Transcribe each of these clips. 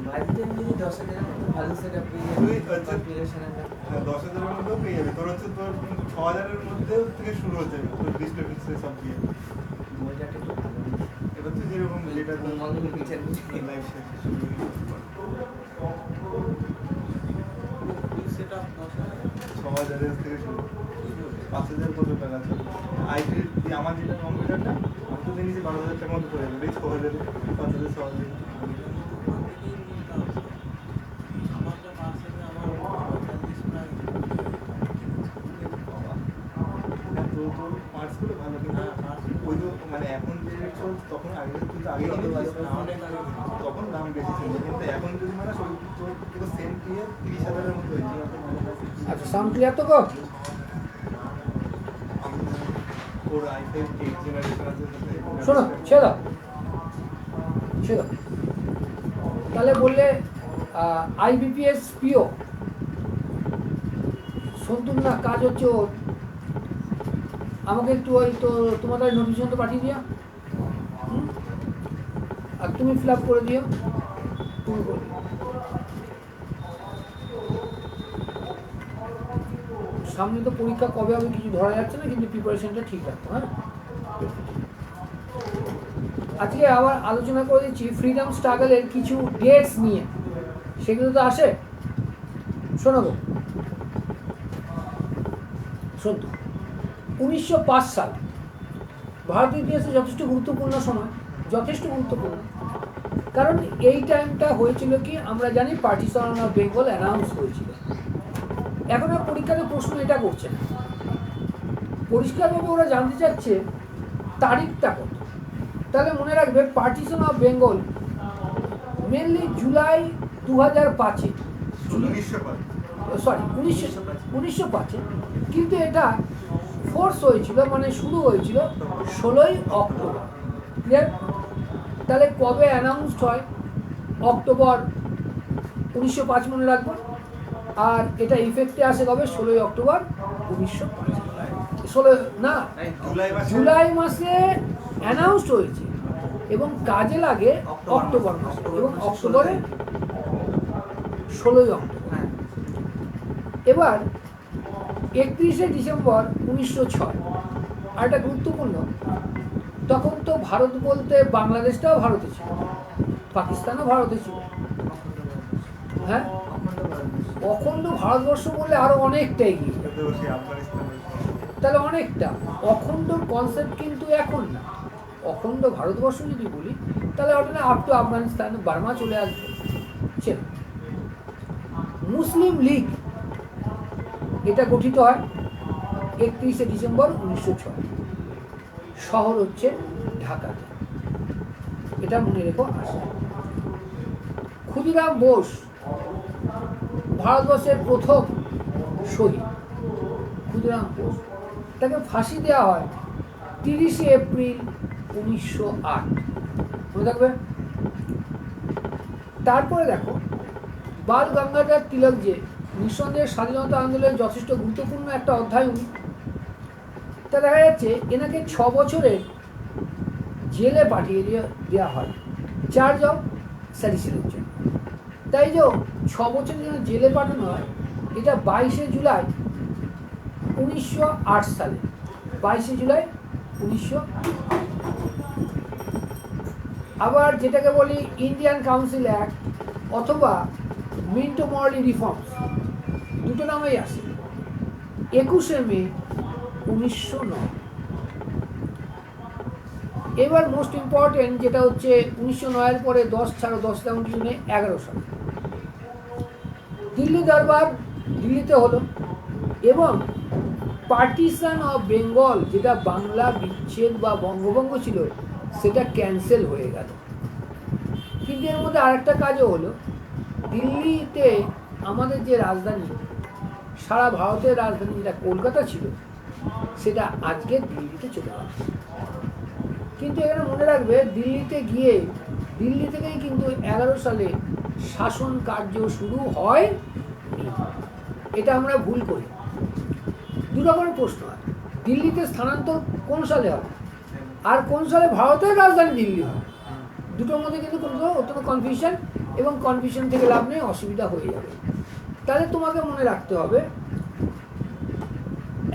বাজেটের যদি 10,000 মতো ভালো সেটআপ পেয়ে যাবে, কনফিগারেশনের হ্যাঁ 10,000 এর মধ্যেও পেয়ে যাবে। তোর হচ্ছে তোর 6,000 এর মধ্যেও থেকে শুরু হচ্ছে তোর ডিসপ্লে ফিক্সে সব দিয়ে। মজাটা একটু ভালো। এবার তুই যেরকম যেটা তোর মঙ্গল পিকচার লাইফ সেটা 6,000 এর থেকে শুরু 5,000 কত টাকা আছে আইটি আমার যেটা কম্পিউটারটা আমি তো দেখেছি 12,000 টাকার মতো পড়ে যাবে 6,000 5,000 6,000 পার্টসগুলো ভালো কিন্তু ওই তো মানে এখন যে রেট চলছে তখন আগে কিন্তু আগে তখন দাম বেশি ছিল কিন্তু এখন যদি মানে তোর পুরো সেম দিয়ে 30,000 এর মতো হয়েছে। আচ্ছা সাউন্ড ক্লিয়ার তো গো? ওর i5 8 জেনারেশন আছে শোনো ছেড়ে দাও, ছেড়ে দাও। তাহলে বললে আইবিপিএস পিও সন্তুর না কাজ হচ্ছে ওর। আমাকে একটু ওই তো তোমাদের নোটিফিকেশন তো পাঠিয়ে দিও, আর তুমি ফিল আপ করে দিও, তুমি করে দিও। সামনে তো পরীক্ষা কবে হবে কিছু ধরা যাচ্ছে না, কিন্তু প্রিপারেশনটা ঠিক রাখতো। হ্যাঁ, আজকে আবার আলোচনা করে দিচ্ছি ফ্রিডম স্ট্রাগলের কিছু ডেটস নিয়ে, সেগুলো তো আসে। শোনো গো, শুনতো 1905 সাল ভারতীয় ইতিহাসে যথেষ্ট গুরুত্বপূর্ণ সময়, যথেষ্ট গুরুত্বপূর্ণ। কারণ এই টাইমটা হয়েছিল কি, আমরা জানি পার্টিশন অফ বেঙ্গল অ্যানাউন্স হয়েছিল। এখন আর পরীক্ষাতে প্রশ্ন এটা করছে না, পরিষ্কারভাবে ওরা জানতে চাচ্ছে তারিখটা কত। তাহলে মনে রাখবে partition of Bengal mainly July 2005-এ, সরি 1905-এ, কিন্তু এটা ফোর্স হয়েছিল মানে শুরু হয়েছিল 16ই অক্টোবর। ক্লিয়ার? তাহলে কবে অ্যানাউন্সড হয়? অক্টোবর 1905 মনে রাখবো। আর এটা ইফেক্টে আসে কবে? 16ই অক্টোবর 1905। 16 না, জুলাই মাসে অ্যানাউন্সড হয়েছে এবং কাজে লাগে অক্টোবর মাসে, এবং অক্টোবরে 16ই অক্টোবর। এবার 31শে ডিসেম্বর 1906, আর এটা গুরুত্বপূর্ণ, তখন তো ভারত বলতে বাংলাদেশটাও ভারতে ছিল, পাকিস্তানও ভারতে ছিল। হ্যাঁ, অখণ্ড ভারতবর্ষ বললে আরো অনেকটা এগিয়ে, তাহলে অনেকটা অখণ্ডর কনসেপ্ট কিন্তু এখন না। অখণ্ড ভারতবর্ষ যদি বলি তাহলে ওটা আপ টু আফগানিস্তান, বার্মা চলে আসবে। মুসলিম লীগ এটা গঠিত হয় 31শে ডিসেম্বর 1906, শহর হচ্ছে ঢাকাতে, এটা মনে রেখো আসে। ক্ষুদিরাম বোস ভারতবর্ষের প্রথম শহীদ, ক্ষুদিরাম বোস, তাকে ফাঁসি দেওয়া হয় 30শে এপ্রিল 1908, মনে থাকবে। তারপরে দেখো বাল গঙ্গাধর তিলক, যে নিঃসন্দেহে স্বাধীনতা আন্দোলনের যথেষ্ট গুরুত্বপূর্ণ একটা অধ্যায় উনি, তা দেখা যাচ্ছে এনাকে 6 বছরের জেলে পাঠিয়ে দেওয়া হয় চার্জ অফ স্যাডিশনের জন্য। তাই যে 6 বছরের জন্য জেলে পাঠানো হয়, এটা 22শে জুলাই 1908 সালে, 22শে জুলাই 1900। আবার যেটাকে বলি ইন্ডিয়ান কাউন্সিল অ্যাক্ট অথবা মিন্টো মরলি রিফর্মস, দুটো নামেই আসে, 21শে মে 1909। এবার মোস্ট ইম্পর্টেন্ট যেটা হচ্ছে 1909-এর পরে 10 ছাড়ো 10 যেমন জুনে 11 সালে দিল্লি দরবার দিল্লিতে হলো, এবং পার্টিশন অফ বেঙ্গল, যেটা বাংলা বিচ্ছেদ বা বঙ্গভঙ্গ ছিল, সেটা ক্যান্সেল হয়ে গেল। কিন্তু এর মধ্যে আরেকটা কাজও হলো, দিল্লিতে আমাদের যে রাজধানী, সারা ভারতের রাজধানী যেটা কলকাতা ছিল, সেটা আজকে দিল্লিতে চলে গেল। কিন্তু এখানে মনে রাখবে দিল্লিতে গিয়ে, দিল্লি থেকেই কিন্তু 11 সালে শাসন কার্য শুরু হয়। এটা আমরা ভুল করি। দু রকমের প্রশ্ন হয়, দিল্লিতে স্থানান্তর কোন সালে হয় আর কোন সালে ভারতের রাজধানী দিল্লি হয়, দুটোর মধ্যে কিন্তু কোনো অত্যন্ত কনফিউশন এবং কনফিউশন থেকে লাভ নেই, অসুবিধা হয়ে যাবে। তাহলে তোমাকে মনে রাখতে হবে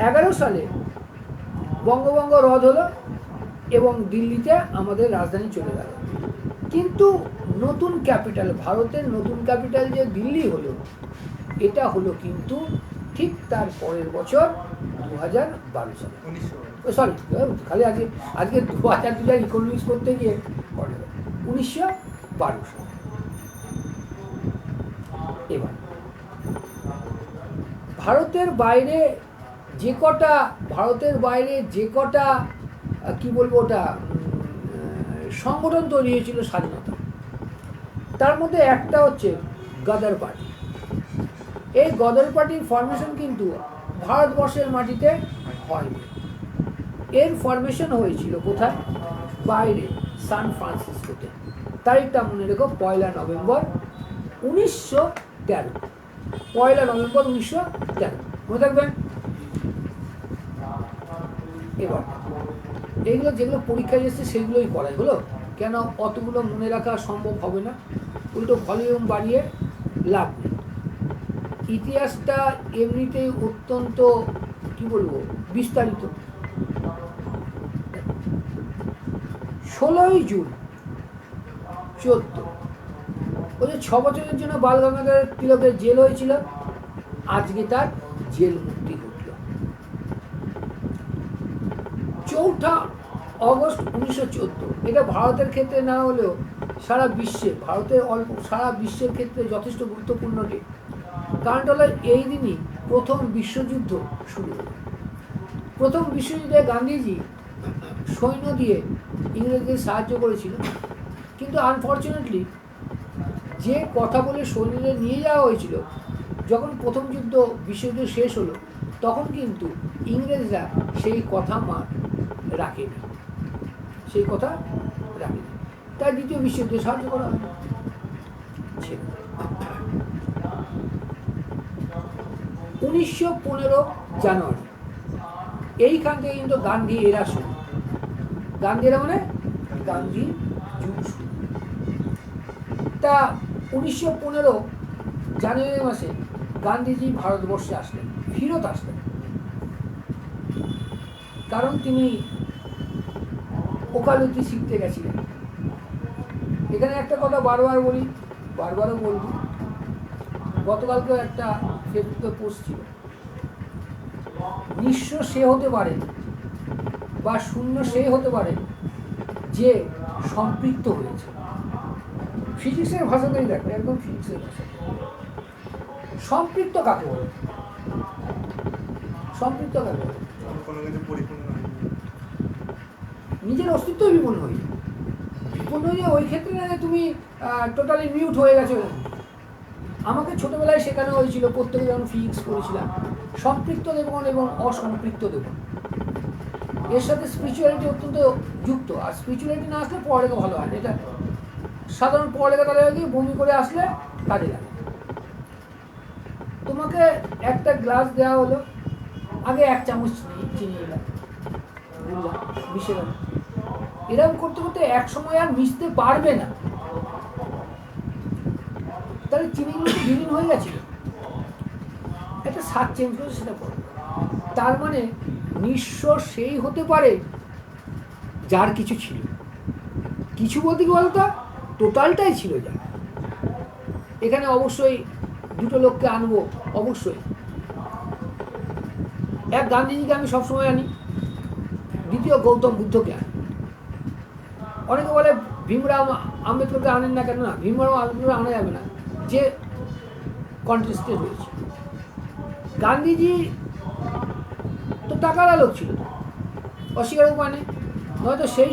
11 সালে বঙ্গভঙ্গ রদ হলো এবং দিল্লিতে আমাদের রাজধানী চলে গেল। কিন্তু নতুন ক্যাপিটাল, ভারতের নতুন ক্যাপিটাল যে দিল্লি হলো, এটা হলো কিন্তু ঠিক তার পরের বছর 2012 সালে। 1912 সরি, খালি আজকে 2000 ইকোনমিক্স করতে গিয়ে 1912 সালে। এবার ভারতের বাইরে যে কটা কি বলবো ওটা সংগঠন তৈরি হয়েছিল স্বাধীনতা, তার মধ্যে একটা হচ্ছে গদর পার্টি। এই গদর পার্টির ফরমেশন কিন্তু ভারতবর্ষের মাটিতে হয়নি। এর ফরমেশন হয়েছিল কোথায়? বাইরে, সান ফ্রান্সিসকোতে। তারিখটা মনে রেখো, 1 নভেম্বর 1913। 1 নভেম্বর 1913 মনে থাকবেন। এবার এইগুলো যেগুলো পরীক্ষায় এসছে সেগুলোই করাই হলো, কেন অতগুলো মনে রাখা সম্ভব হবে না, উল্টো ভলিউম বাড়িয়ে লাভ নেই। ইতিহাসটা এমনিতেই অত্যন্ত কি বলবো বিস্তারিত। 16 জুন 14, ওই যে 6 বছরের জন্য বাল গঙ্গাধর তিলকের জেল হয়েছিল, আজকে তার জেল মুক্তি ঘটল। 4 অগস্ট 1914, এটা ভারতের ক্ষেত্রে না হলেও সারা বিশ্বের ক্ষেত্রে যথেষ্ট গুরুত্বপূর্ণ ডেট। কারণটা হলো এই দিনই প্রথম বিশ্বযুদ্ধ শুরু হল। প্রথম বিশ্বযুদ্ধে গান্ধীজি সৈন্য দিয়ে ইংরেজদের সাহায্য করেছিল, কিন্তু আনফর্চুনেটলি যে কথা বলে সৈন্যদের নিয়ে যাওয়া হয়েছিল, যখন প্রথম বিশ্বযুদ্ধ শেষ হলো তখন কিন্তু ইংরেজরা সেই কথা রাখেনি, তাই দ্বিতীয় বিশ্বযুদ্ধে সাহায্য করা হয়। 1915 জানুয়ারি, এইখান থেকে কিন্তু গান্ধী এরা শুরু। গান্ধী এরা মানে গান্ধী যুগ শুরু। তা 1915 জানুয়ারি মাসে গান্ধীজি ভারতবর্ষে ফিরত আসলেন, কারণ তিনি ওকালতি শিখতে গেছিলেন। এখানে একটা কথা বারবারও বলবো, গতকালকেও একটা ফেসবুকে পোস্ট ছিল, নিঃস্ব সে হতে পারে বা শূন্য সে হতে পারে যে সম্পৃক্ত হয়েছে। ফিজিক্সের ভাষাতেই দেখো, একদম ফিজিক্সের ভাষা। সম্পৃক্ত কাকে বলে? নিজের অস্তিত্বই বিপন্ন হয়ে ওই ক্ষেত্রে না তুমি টোটালি মিউট হয়ে গেছো। আমাকে ছোটবেলায় শেখানো হয়েছিল, প্রত্যেকে যখন ফিজিক্স পড়েছিলাম, সম্পৃক্ত দেবন এবং অসম্পৃক্ত দেবন, এর সাথে স্পিরিচুয়ালিটি অত্যন্ত যুক্ত। আর স্পিরিচুয়ালিটি না আসলে পড়ালেখা ভালো হয় না। এটা সাধারণ পড়ালেখা তাহলে কি বমি করে আসলে কাজে লাগে। তোমাকে একটা গ্লাস দেওয়া হলো, আগে 1 চামচ চিনি দিলাম, মিশে গেল। এরকম করতে করতে এক সময় আর মিশতে পারবে না, তাহলে চিনিগুলো বিলীন হয়ে গেছিল, একটা স্বাদ চেঞ্জ করে সেটা পড়বে। তার মানে নিঃস্ব সেই হতে পারে যার কিছু ছিল। কিছু বলতে কি বলতো, টোটালটাই ছিল যার। এখানে অবশ্যই দুটো লোককে আনবো, অবশ্যই। এক গান্ধীজিকে আমি সবসময় আনি, দ্বিতীয় গৌতম বুদ্ধকে আনি। অনেকে বলে ভীমরাও আম্বেদকরকে আনেন না কেন? না, ভীমরাও আম্বেদকর আনা যাবে না, যে কন্টেস্টে রয়েছে। গান্ধীজি তো টাকার লোক ছিল, অস্বীকার উপায় নেই। নয়তো সেই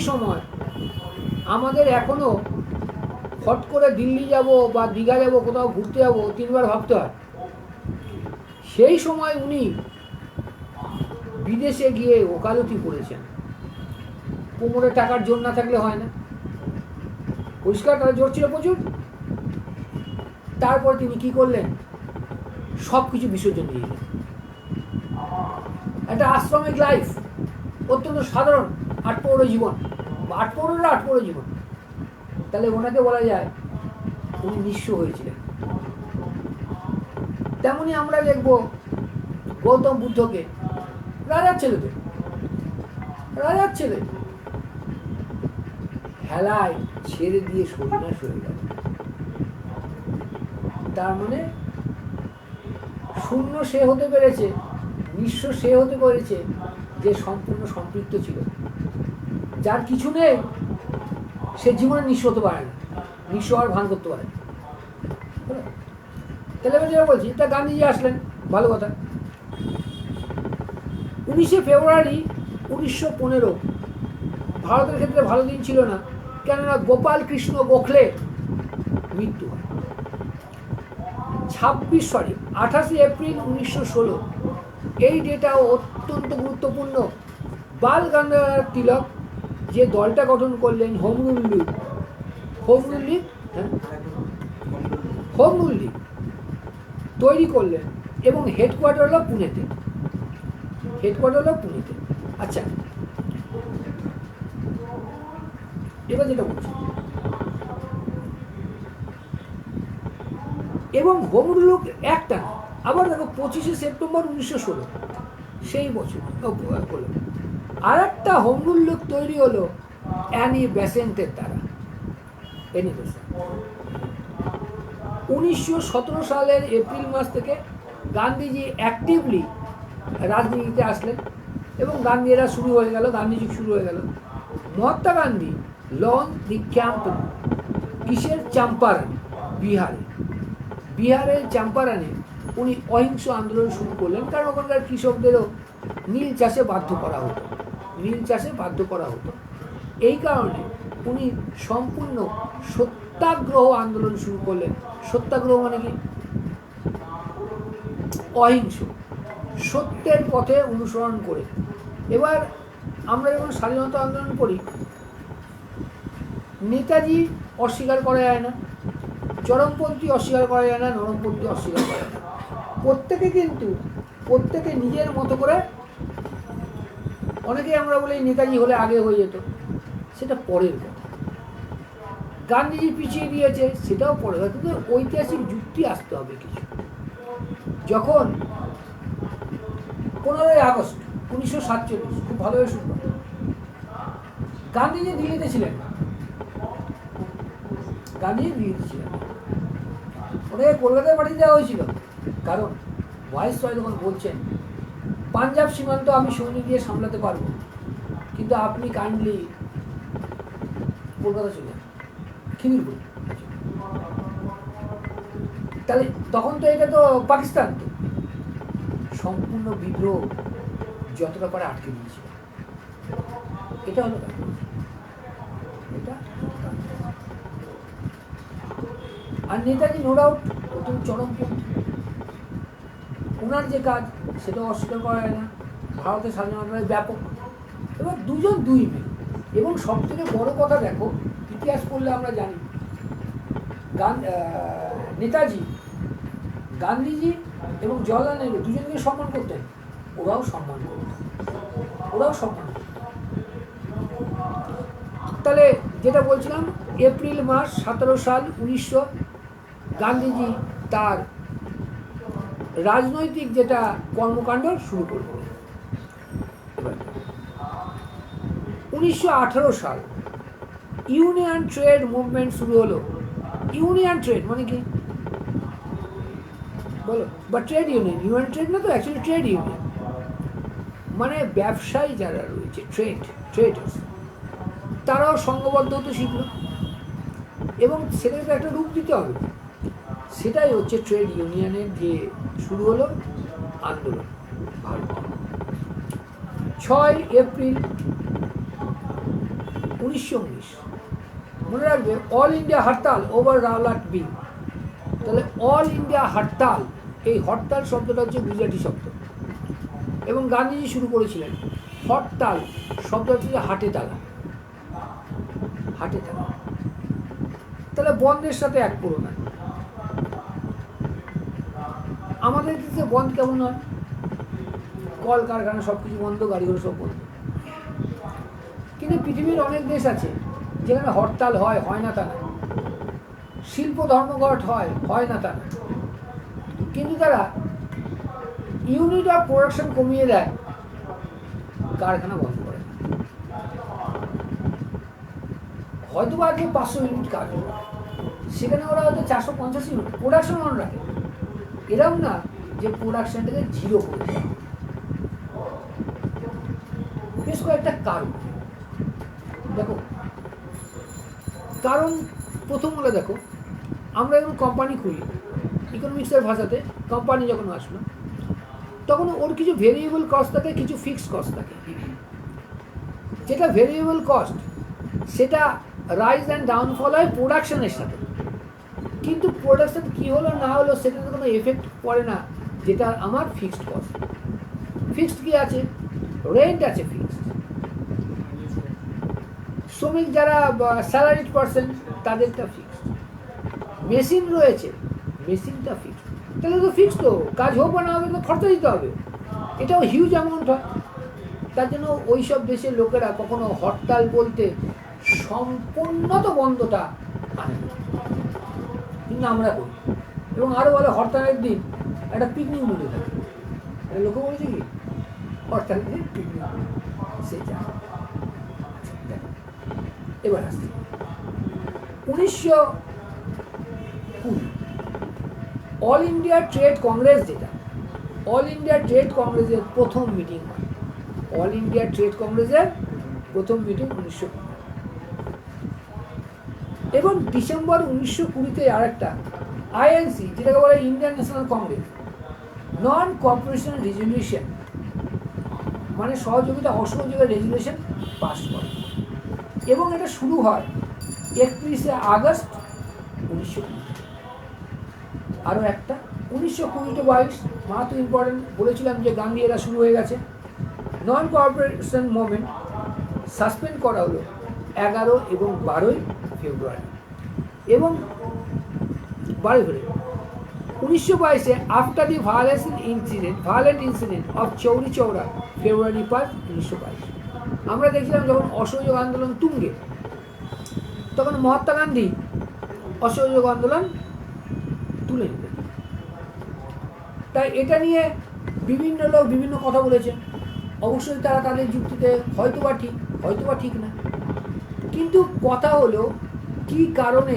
সময় আমাদের এখনো হট করে দিল্লি যাব বা দীঘা যাব, কোথাও ঘুরতে যাব, 3 বার ভাবতে হয়। সেই সময় উনি বিদেশে গিয়ে ওকালতি করেছেন। কোমরে টাকার জোর না থাকলে হয় না, পরিষ্কার টাকার জোর ছিল প্রচুর। তারপর তিনি কি করলেন? সব কিছু বিসর্জন দিয়ে দিলেন। একটা আশ্রমিক লাইফ, অত্যন্ত সাধারণ আটপৌর জীবন, আটপৌরের জীবন। তাহলে ওনাকে বলা যায় উনি নিঃস্ব হয়েছিলেন। তেমনি আমরা দেখব গৌতম বুদ্ধকে, রাজার ছেলে হেলায় ছেড়ে দিয়ে সন্ন্যাস হয়ে গেল। তার মানে শূন্য সে হতে পেরেছে, নিঃস্ব সে হতে পেরেছে যে সম্পূর্ণ সম্পৃক্ত ছিল। যার কিছু নেই সে জীবনে নিঃস্ব হতে পারে না, নিঃস্ব হওয়ার ভান করতে পারে না। তাহলে আমি যেটা বলছি, তা গান্ধীজি আসলেন, ভালো কথা। 19শে ফেব্রুয়ারি 1915 ভারতের ক্ষেত্রে ভালো দিন ছিল না, কেননা গোপাল কৃষ্ণ গোখলে মৃত্যু হয়। 28শে এপ্রিল 1916 এই ডেটাও অত্যন্ত গুরুত্বপূর্ণ। বাল গঙ্গাধর তিলক যে দলটা গঠন করলেন হোম রুল লীগ তৈরি করলেন, এবং হেডকোয়ার্টার হলো পুনেতে। আচ্ছা, এবার যেটা বলছি, এবং হোম রুল একটা না, আবার দেখো 25শে সেপ্টেম্বর 1916 সেই বছর আর একটা হোম রুল লীগ তৈরি হলো অ্যানি বেসেন্টের দ্বারা। 1917 সালের এপ্রিল মাস থেকে গান্ধীজি অ্যাক্টিভলি রাজনীতিতে আসলেন এবং গান্ধীরা শুরু হয়ে গেল, গান্ধীজি শুরু হয়ে গেল। মহাত্মা গান্ধী লন দি ক্যাম্প কিসের? চম্পারণ, বিহারের চম্পারণে উনি অহিংস আন্দোলন শুরু করলেন, কারণ ওখানকার কৃষকদেরও নীল চাষে বাধ্য করা হতো। এই কারণে উনি সম্পূর্ণ সত্যাগ্রহ আন্দোলন শুরু করলেন। সত্যাগ্রহ মানে কি? অহিংস, সত্যের পথে অনুসরণ করে। এবার আমরা যখন স্বাধীনতা আন্দোলন করি, নেতাজি অস্বীকার করা যায় না, চরমপন্থী অস্বীকার করা যায় না, নরমপন্থী অস্বীকার করা যায় না। প্রত্যেকে নিজের মতো করে, অনেকেই আমরা বলি নেতাজি হলে আগে হয়ে যেত, সেটা পরের কথা। গান্ধীজি পিছিয়ে দিয়েছে, সেটাও পরের কথা। কিন্তু ঐতিহাসিক যুক্তি আসতে হবে কিছু। যখন 15ই আগস্ট 1947, খুব ভালোভাবে শুনবেন, গান্ধীজি দিল্লিতে ছিলেন। ওনাকে কলকাতায় পাঠিয়ে দেওয়া হয়েছিল, কারণ ভাইসরয় যখন বলছেন পাঞ্জাব সীমান্ত আমি সৈনিক দিয়ে সামলাতে পারবো, কিন্তু আপনি কাইন্ডলি কলকাতা চলে যান, খিদিরপুর। তাহলে তখন তো এটা তো পাকিস্তান, তো সম্পূর্ণ বিদ্রোহ যতটা পারে আটকে দিয়েছিল। এটা হলো এটা। আর নেতাজি নো ডাউট প্রথম চরমপন্থী, ওনার যে কাজ সেটাও অস্বীকার করা যায় না। ভারতের স্বাধীনতায় ব্যাপক। এবার দুজন দুই মেয়ে, এবং সব থেকে বড় কথা দেখো, ইতিহাস পড়লে আমরা জানি নেতাজি, গান্ধীজি এবং জওয়াহরলাল নেহরু দুজনকে সম্মান করতেন, ওরাও সম্মান করতেন। তাহলে যেটা বলছিলাম, এপ্রিল মাস 17 সাল 1900 গান্ধীজি তার রাজনৈতিক যেটা কর্মকাণ্ড শুরু করলেন। 1918 সাল ইউনিয়ন ট্রেড মুভমেন্ট শুরু হলো। ইউনিয়ন ট্রেড মানে কি বলো? বা ট্রেড ইউনিয়ন, ইউনিয়ন ট্রেড না তো, অ্যাকচুয়ালি ট্রেড ইউনিয়ন মানে ব্যবসায়ী যারা রয়েছে, ট্রেডার্স, তারাও সংঘবদ্ধ হতে শিখল, এবং সেটাকে একটা রূপ দিতে হবে। সেটাই হচ্ছে ট্রেড ইউনিয়নের যে শুরু হলো আন্দোলন। ভারত 6 এপ্রিল 1919, মনে রাখবে, অল ইন্ডিয়া হরতাল ওভার রাওলাট বিল। তাহলে অল ইন্ডিয়া হরতাল, এই হরতাল শব্দটা হচ্ছে গুজরাটি শব্দ, এবং গান্ধীজি শুরু করেছিলেন। হরতাল শব্দটা হচ্ছে হাটে তালা। তাহলে বন্ধের সাথে এক করো না। আমাদের দেশে বন্ধ কেমন হয়? কল কারখানা সব কিছু বন্ধ, গাড়িগুলো সব বন্ধ। কিন্তু পৃথিবীর অনেক দেশ আছে যেখানে হরতাল হয় না তা না, শিল্প ধর্মঘট হয় না তা না, কিন্তু তারা ইউনিট অফ প্রোডাকশন কমিয়ে দেয়, কারখানা বন্ধ করে। হয়তো বা আজকে 500 ইউনিট কাজ হবে, সেখানে ওরা হয়তো 450 ইউনিট প্রোডাকশন অন রাখে। এরকম না যে প্রোডাকশনটাকে জিরো করে দেয়। বেশ কয়েকটা কারণ দেখো, কারণ প্রথম হলো দেখো, আমরা যখন কোম্পানি খুলি, ইকোনমিক্সের ভাষাতে কোম্পানি যখন আসলো, তখন ওর কিছু ভেরিয়েবল কস্ট থাকে, কিছু ফিক্সড কস্ট থাকে। যেটা ভেরিয়েবল কস্ট সেটা রাইজ অ্যান্ড ডাউনফল হয় প্রোডাকশনের সাথে, কিন্তু প্রোডাকশন কী হলো না হলো সেটাতে কোনো এফেক্ট পড়ে না, যেটা আমার ফিক্সড কস্ট। ফিক্সড কী আছে? রেন্ট আছে ফিক্সড, শ্রমিক যারা স্যালারিড পার্সন তাদেরটা ফিক্সড, মেশিন রয়েছে মেশিনটা ফিক্সড। তাহলে তো ফিক্সড, তো কাজ হোক বা না হবে তো খরচা দিতে হবে, এটাও হিউজ অ্যামাউন্ট হয়। তার জন্য ওই সব দেশের লোকেরা কখনো হরতাল বলতে সম্পূর্ণ তো বন্ধটা আনে না, কিন্তু আমরা করি। এবং আরও বলে হরতালের দিন একটা পিকনিক মনে থাকে, এটা লোকে বলেছে কি হরতালের দিন পিকনিক, সেটা। এবার আসছি 1920 অল ইন্ডিয়া ট্রেড কংগ্রেস, যেটা অল ইন্ডিয়া ট্রেড কংগ্রেসের প্রথম মিটিং হয়। অল ইন্ডিয়া ট্রেড কংগ্রেসের প্রথম মিটিং 1920, এবং ডিসেম্বর 1920-তে আরেকটা আইএনসি, যেটাকে বলে ইন্ডিয়ান ন্যাশনাল কংগ্রেস, নন কর্পোরেশন রেজলিউশন, মানে সহযোগিতা অসহযোগের রেজলিউশন পাস করে। এবং এটা শুরু হয় 31শে আগস্ট 1920। আরও একটা 1920-22 মাহাতো ইম্পর্টেন্ট, বলেছিলাম যে গান্ধী এরা শুরু হয়ে গেছে। নন কর্পোরেশন মুভমেন্ট সাসপেন্ড করা হলো 11 এবং 12 ফেব্রুয়ারি। এবং 12 ফেব্রুয়ারি 1922-এ after the violent incident of Chauri Chaura, February 5, 1922। আমরা দেখছিলাম যখন অসহযোগ আন্দোলন তুঙ্গে, তখন মহাত্মা গান্ধী অসহযোগ আন্দোলন তুলে নিলেন। তাই এটা নিয়ে বিভিন্ন লোক বিভিন্ন কথা বলেছেন, অবশ্যই তারা তাদের যুক্তিতে হয়তোবা ঠিক হয়তোবা ঠিক না, কিন্তু কথা হলো কি কারণে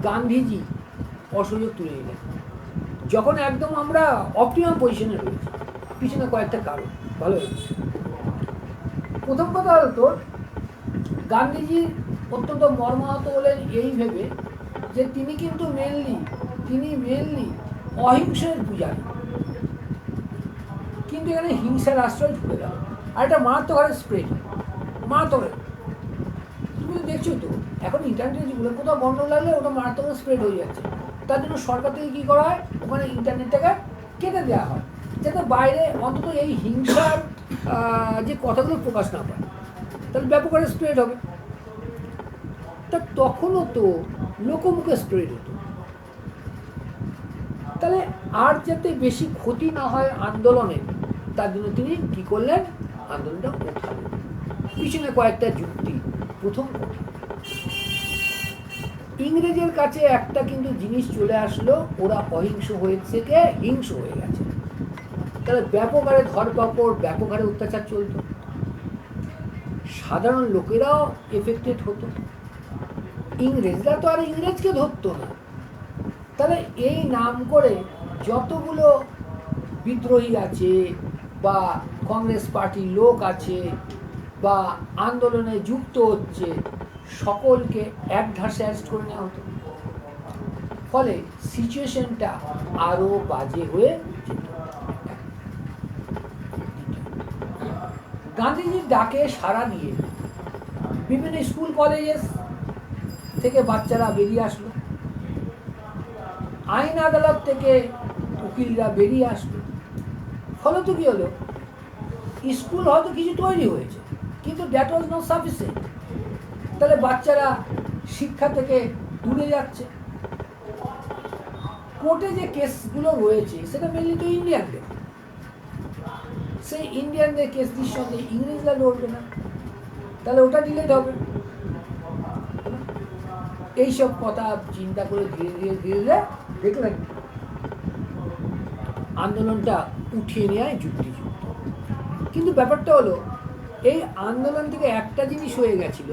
গান্ধীজি অসহযোগ তুলে নিলেন। যখন একদম আমরা অপটিমাম পজিশনে রয়েছি, পিছনে কয়েকটা কারণ ভালো হয়েছে। প্রথম কথা হলো তোর, গান্ধীজি অত্যন্ত মর্মাহত হলেন এই ভেবে যে তিনি কিন্তু মেনলি অহিংসের পূজারী, কিন্তু এখানে হিংসার আশ্রয় ঢুকে গেল। আর এটা মারাত্মক হারে স্প্রেড, মারাত্মক। তুমি তো দেখছোই তো এখন ইন্টারনেটে যেগুলো কোথাও গন্ডগোল লাগলে ওটা মারাত্মক স্প্রেড হয়ে যাচ্ছে। তার জন্য সরকার থেকে কী করা হয়, ওখানে ইন্টারনেটটাকে কেটে দেওয়া হয়, যাতে বাইরে অন্তত এই হিংসার যে কথাগুলো প্রকাশ না পায়, তাহলে ব্যাপক হারে স্প্রেড হবে। তা তখনও তো লোকমুখে স্প্রেড হতো, তাহলে আর যাতে বেশি ক্ষতি না হয় আন্দোলনে, তার জন্য তিনি কী করলেন, আন্দোলনটা উঠালেন। পিছনে কয়েকটা যুক্তি। প্রথম কথা, ইংরেজের কাছে একটা কিন্তু জিনিস চলে আসলো, ওরা অহিংস হয়েছে কে হিংস হয়ে গেছে। তাহলে ব্যাপক হারে ধরপাকড়, ব্যাপক হারে অত্যাচার চলত, সাধারণ লোকেরাও এফেক্টেড হতো। ইংরেজরা তো আর ইংরেজকে ধরতো না। তাহলে এই নাম করে যতগুলো বিদ্রোহী আছে বা কংগ্রেস পার্টির লোক আছে বা আন্দোলনে যুক্ত হচ্ছে, সকলকে এক ধাসে অ্যারেস্ট করে নেওয়া হতো। ফলে সিচুয়েশনটা আরও বাজে হয়ে যেত। গান্ধীজির ডাকে সাড়া দিয়ে বিভিন্ন স্কুল কলেজেস থেকে বাচ্চারা বেরিয়ে আসলো, আইন আদালত থেকে উকিলরা বেরিয়ে আসলো। ফলত কি হলো, স্কুল হয়তো কিছু তৈরি হয়েছে, কিন্তু দ্যাট ওয়াজ নট সাফিসিয়েন্ট। তাহলে বাচ্চারা শিক্ষা থেকে দূরে যাচ্ছে। কোর্টে যে কেসগুলো রয়েছে সেটা মেনলি তো ইন্ডিয়ানদের, সেই ইন্ডিয়ানদের কেস নিঃসন্দেহে ইংরেজরা লড়বে না, তাহলে ওটা ডিলেট হবে। এইসব কথা চিন্তা করে ধীরে ধীরে ধীরে ধীরে দেখলেন আন্দোলনটা উঠিয়ে নেয় যুক্তিযুক্ত। কিন্তু ব্যাপারটা হলো এই আন্দোলন থেকে একটা জিনিস হয়ে গেছিল,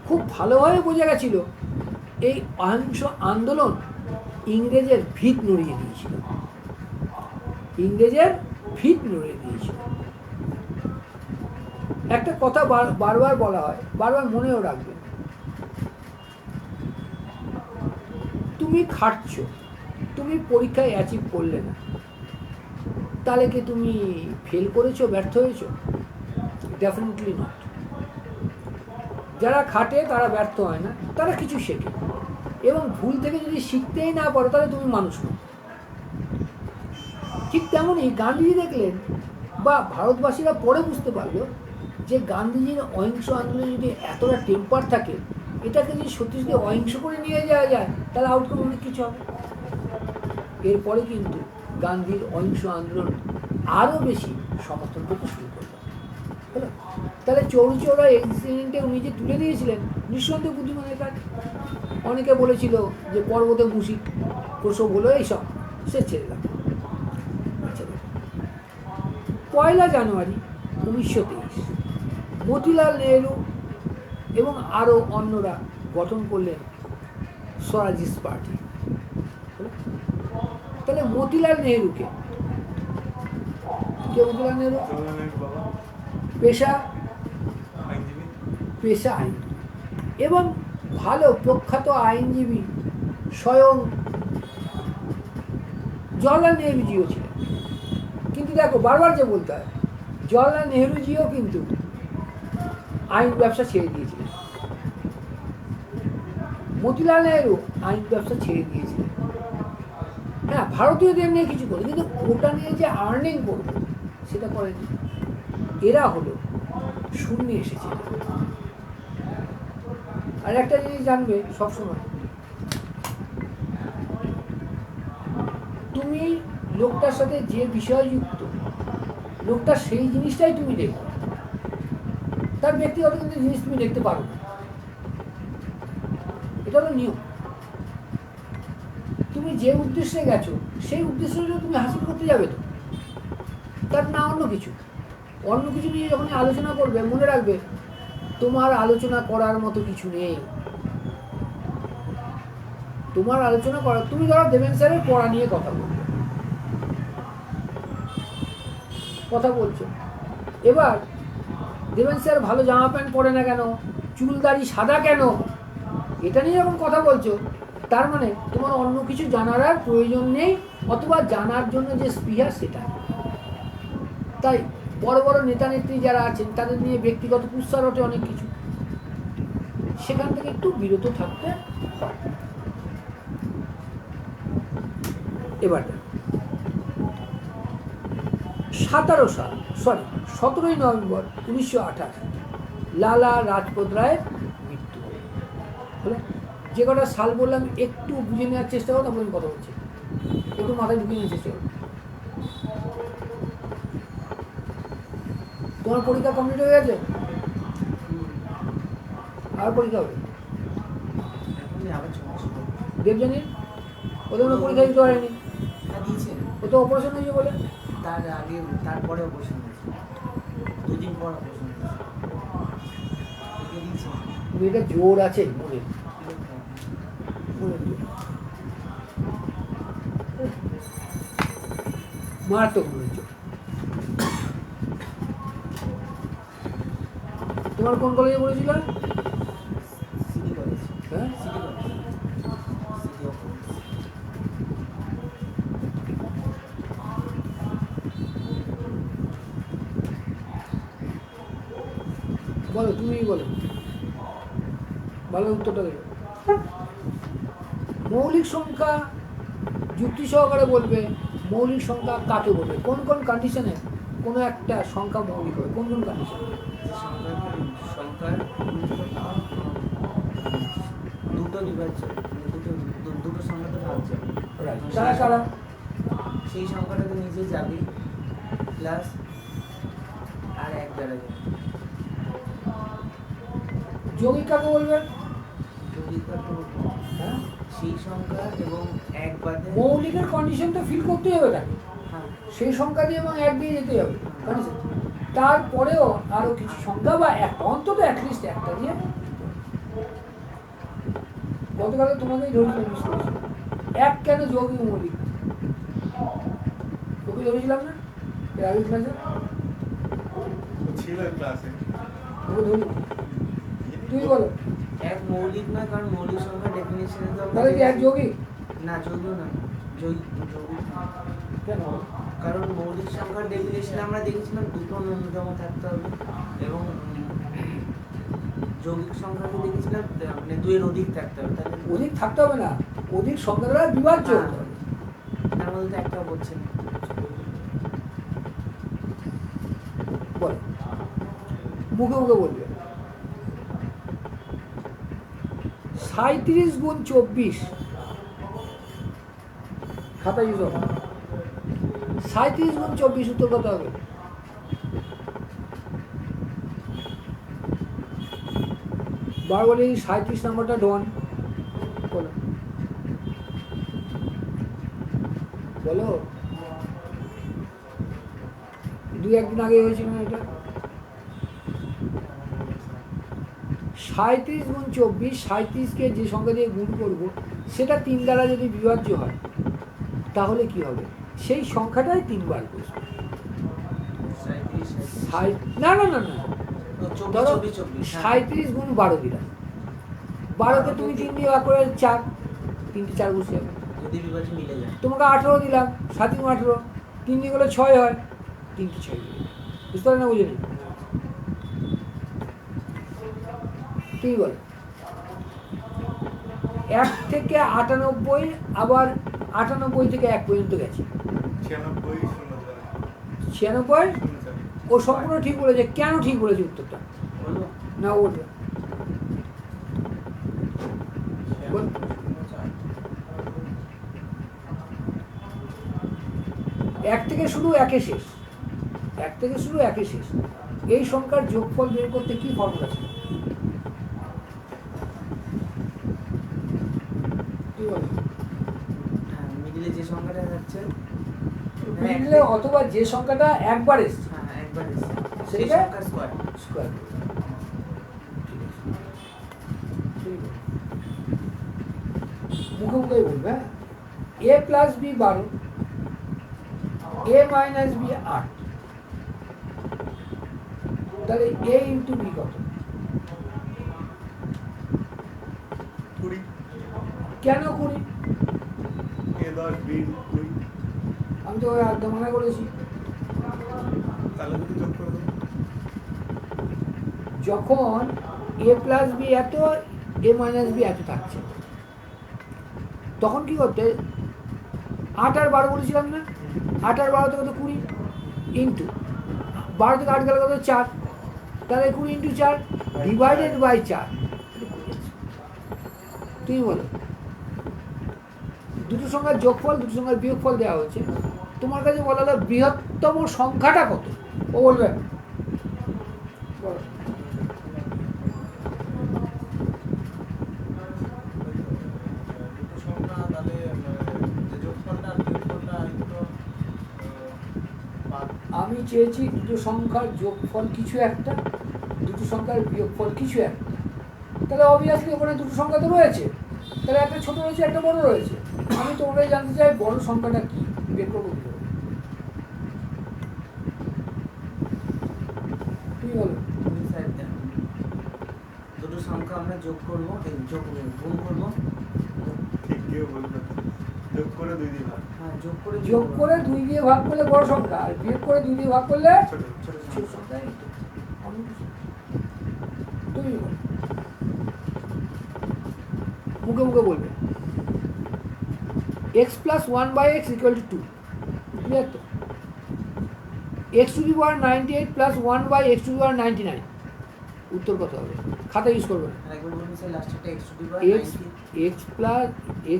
খুব ভালোভাবে বোঝা গেছিল, এই অহিংস আন্দোলন ইংরেজের ভিত নড়িয়ে দিয়েছিল, ইংরেজের ভিত নড়িয়ে দিয়েছিল। একটা কথা বারবার বলা হয়, বারবার মনেও রাখবেন, তুমি খাটছ, তুমি পরীক্ষায় অ্যাচিভ করলে না, তাহলে কি তুমি ফেল করেছো, ব্যর্থ হয়েছো? Definitely not. যারা খাটে তারা ব্যর্থ হয় না, তারা কিছু শেখে, এবং ভুল থেকে যদি শিখতেই না পারো তাহলে তুমি মানুষ নও। ঠিক তেমনই গান্ধীজি দেখলেন, বা ভারতবাসীরা পরে বুঝতে পারলো যে গান্ধীজির অহিংস আন্দোলনে যদি এতটা টেম্পার থাকে, এটাকে যদি সত্যি সত্যি অহিংস করে নিয়ে যাওয়া যায় তাহলে আউটকাম অনেক কিছু হবে। এরপরে কিন্তু গান্ধীর অহিংস আন্দোলন আরও বেশি সমর্থন করতে শুরু করলো। হলো, তাহলে চৌরা এক্সিডেন্টে উনি যে তুলে দিয়েছিলেন নিঃসন্দেহে বুদ্ধিমানের কাজ। অনেকে বলেছিল যে পর্বতে মুশিক প্রসব হলো, এইসব সে ছেড়ে দিলাম। আচ্ছা, 1 জানুয়ারি 1923 মতিলাল নেহরু এবং আরও অন্যরা গঠন করলেন স্বরাজিস্ট পার্টি। তাহলে মতিলাল নেহরুকে, কে মতিলাল নেহরু? পেশা আইনজীবী এবং ভালো প্রখ্যাত আইনজীবী স্বয়ং জওয়াহরলাল নেহরুজিও ছিলেন। কিন্তু দেখো, বারবার যে বলতে হয়, জওয়াহরলাল নেহরুজিও কিন্তু আইন ব্যবসা ছেড়ে দিয়েছিলেন, মতিলাল নেহরু আইন ব্যবসা ছেড়ে দিয়েছিলেন। হ্যাঁ, ভারতীয়দের নিয়ে কিছু করে, কিন্তু ওটা নিয়ে যে আর্নিং করবে সেটা করেনি। এরা হলো শূন্যে এসেছে। আর একটা জিনিস জানবে সবসময়, তুমি লোকটার সাথে যে বিষয় যুক্ত, লোকটা সেই জিনিসটাই তুমি দেখো, তার ব্যক্তিগত কিন্তু জিনিস তুমি দেখতে পারো না। এটা হলো নিয়ম। তুমি যে উদ্দেশ্যে গেছো সেই উদ্দেশ্যটা তুমি হাসিল করতে যাবে তো, তার না অন্য কিছু। অন্য কিছু নিয়ে যখন আলোচনা করবে, মনে রাখবে তোমার আলোচনা করার মতো কিছু নেই। তোমার আলোচনা করার, তুমি ধরো দেবেন স্যারের পড়া নিয়ে কথা বলছো, এবার দেবেন স্যার ভালো জামা প্যান্ট পরে না কেন, চুল দাড়ি সাদা কেন, এটা নিয়ে যখন কথা বলছো, তার মানে তোমার অন্য কিছু জানার আর প্রয়োজন নেই, অথবা জানার জন্য যে স্পৃহা সেটা। তাই বড় বড় নেতা নেত্রী যারা আছেন তাদের নিয়ে ব্যক্তিগত কুৎসার ওঠে অনেক কিছু, সেখান থেকে একটু বিরত থাকতে হয়। এবার 17ই নভেম্বর 1928 লালা লাজপত রায়ের মৃত্যু হলো। যে কটা সাল বললাম একটু বুঝে নেওয়ার চেষ্টা করো, তারপরে আমি কথা বলছি, একটু মাথায় ঢুকিয়ে নেওয়ার চেষ্টা করো। তোমার পরীক্ষা কমপ্লিট হয়ে গেছে? আর পরীক্ষা হবে? দেবজানীর ওদের কোনো পরীক্ষা দিতে পারেনি, ও তো অপারেশন হয়েছে বলে। তার আগে, তারপরে অপারেশন হয়েছে, 2 দিন পর অপারেশন হয়েছে। মেয়েটা জোর আছে মনে, মারাত্মক মনে হচ্ছে। তোমার কোন কলেজে পড়েছিল? City college. হ্যাঁ, city college, city of college. বলো, তুমি বলো, ভালো উত্তরটা দেবে। মৌলিক সংখ্যা যুক্তি সহকারে বলবে, মৌলিক সংখ্যা কাকে বলবে, কোন কোন কন্ডিশনে কোনো একটা সংখ্যা মৌলিক হবে, কোন কোন কন্ডিশনে? সংখ্যার দুটো ডিভাইড, দুটো সংখ্যাতে ভাগ যাবে। তারা কারা? সেই সংখ্যাটাকে নিচে যাবে প্লাস আর 1 দ্বারা যাবে। যৌগিক কাকে বলবে? সেই সংখ্যা এবং এক বাদে মৌলিকের কন্ডিশনটা ফিল করতেই হবে তাকে, হ্যাঁ সেই সংখ্যা দিয়ে এবং এক দিয়ে যেতে হবে condition। তারপরেও আরো কিছু সংখ্যা বা একটা অন্তত অ্যাটলিস্ট একটা দিয়ে। গতকালে তোমাকেই ধরেছিলাম মিস করেছি, এক কেন যৌগিক মৌলিক, তোকে ধরেছিলাম না এর আগের ক্লাসে? ছিল ক্লাসে। তোকে ধরি, তুই বলো এক মৌলিক না, কারণ মৌলিক সংখ্যা ডেফিনিশনে তো আমরা তাহলে কি এক যৌগিক? না যৌগিক না, যৌগিক না। কেন? কারণ মৌলিক সংখ্যার ডেফিনেশনে আমরা দেখেছিলাম দুটো ন্যূনতম থাকতে হবে, এবং যৌগিক সংখ্যাকে দেখেছিলাম মানে দুইয়ের অধিক থাকতে হবে। তাহলে অধিক থাকতে হবে না, অধিক সংখ্যা দ্বারা বিভাজ্য হতে হবে। তার মধ্যে তো একটাও বলছে না। বল, মুখে মুখে বলবে। 37 গুণ 24, খাতা ইউজ হবে। 37 গুণ 24 উত্তর কত হবে? বার বলি 37 নাম্বারটা ডন বলো, বলো। দুই একদিন আগে হয়েছিল না এটা? 37 গুণ 24, 37কে যে সংখ্যা দিয়ে গুণ করবো সেটা 3 দ্বারা যদি বিভাজ্য হয় তাহলে কি হবে? সেই সংখ্যাটাই 3 বার বসবে। না না না না, ধরো 37 গুণ 12 দিলাম, 12কে তুমি 3 দিয়ে ভাগ করে 4, 3টে 4 বসে যাবে। যদি বিভাজ্য মিলে যায়। তোমাকে 18 দিলাম, 7 গুণ 18, 3 দিয়ে গেলে 6 হয়, 3টে 6 বুঝতে পারে না? বুঝেনি? তুই বল। 1 থেকে 98, আবার 98 থেকে 1 পর্যন্ত গেছে। 96 ও সম্পূর্ণ ঠিক বলেছে। কেন ঠিক বলেছে উত্তরটা? বলো না ওটা বল। 1 থেকে শুরু 1-এ শেষ, 1 থেকে শুরু 1-এ শেষ। এই সংখ্যার যোগফল বের করতে কি ফর্মুলা ছিল? কি বল? হ্যাঁ, মিডিলে যে সংখ্যাটা যাচ্ছে মিডলে অথবা যে সংখ্যাটা একবার এসছে হ্যাঁ একবার এসছে সেই সেটা সংখ্যা স্কয়ার। স্কয়ার। মুখে মুখে বলবে। হ্যাঁ, a plus B 12, a minus B 8, তাহলে a ইন্টু বি কত? 20। কেন 20? A দশ বি 20। আমি তো ওই আধা মনে করেছি। তাহলে দুটো যোগ করে দেবো। যখন a প্লাস বি এত, a মাইনাস বি এত থাকছে, তখন কি করতে? 8 আর 12 বলেছিলাম না? 8 আর 12 থেকে তো 20 ইন্টু 12 থেকে 8 গেলে কত? 4, তাহলে 20 ইন্টু 4 ডিভাইডেড বাই 4। তুই বলো, দুটো সংখ্যার যোগফল, দুটো সংখ্যার বিয়োগফল দেওয়া হচ্ছে, তোমার কাছে বলা হলো বৃহত্তম সংখ্যাটা কত? ও বলবে বলো। দুটো সংখ্যা তাহলে যে যোগফলটা আর বিয়োগফলটা এই দুটো বাদ। আমি চেয়েছি দুটো সংখ্যার যোগফল কিছু একটা, দুটো সংখ্যার বিয়োগফল কিছু একটা। তাহলে অবভিয়াসলি ওখানে দুটো সংখ্যা তো রয়েছে, তাহলে একটা ছোট রয়েছে, একটা বড় রয়েছে। আমি তোমাকে জানতে চাই বড় সংখ্যাটা কি, বের করবো কি করে? তুমি বলো। দুটো সংখ্যা আমরা যোগ করবো, যোগ গুণ করবো। ঠিক কেউ বলবে যোগ করে 2 দিয়ে ভাগ। হ্যাঁ যোগ করে যোগ করে 2 দিয়ে ভাগ করলে বড় সংখ্যা, আর বিয়োগ করে 2 দিয়ে ভাগ করলে ছোট। ছোট ছোট সংখ্যা। সংখ্যা। এই তো। অনেক কিছু। তুমি বলো, মুখে মুখে বলবে। x plus 1 by x equal to 2, clear তো? x to the power 98 plus 1 by x to the power 99, উত্তর কত হবে? খাতা ইউজ করবে না। আরেকবার বলুন স্যার, লাস্টটা x to the power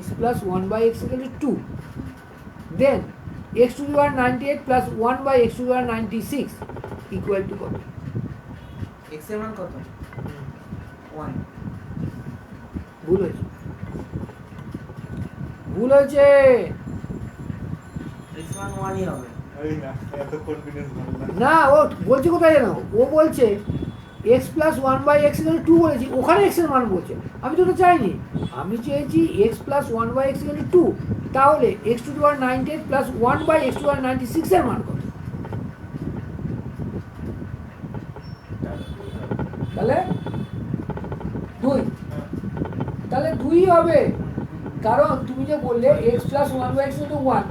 x plus 1 by x equal to 2, then x to the power 98 plus 1 by x to the power 96 equal to কত? x এর মান কত? 1। ভুল হয়েছে। ভুল হয়েছে। x1 1ই হবে। এই না এত কনফিডেন্স ভালো না। না ও বলছে কোথায় জানো, ও বলছে x plus one by x equal to বলেছি, ওখানে এক্স এর মান বলছে, আমি তো ওটা চাইনি, আমি চেয়েছি x plus one by x equal to, তাহলে x to power 98 plus one by x to power 96 এর মান কত? তাহলে 2, তাহলে 2 হবে, কারণ তুমি যে বললে x plus one by x equal to 1,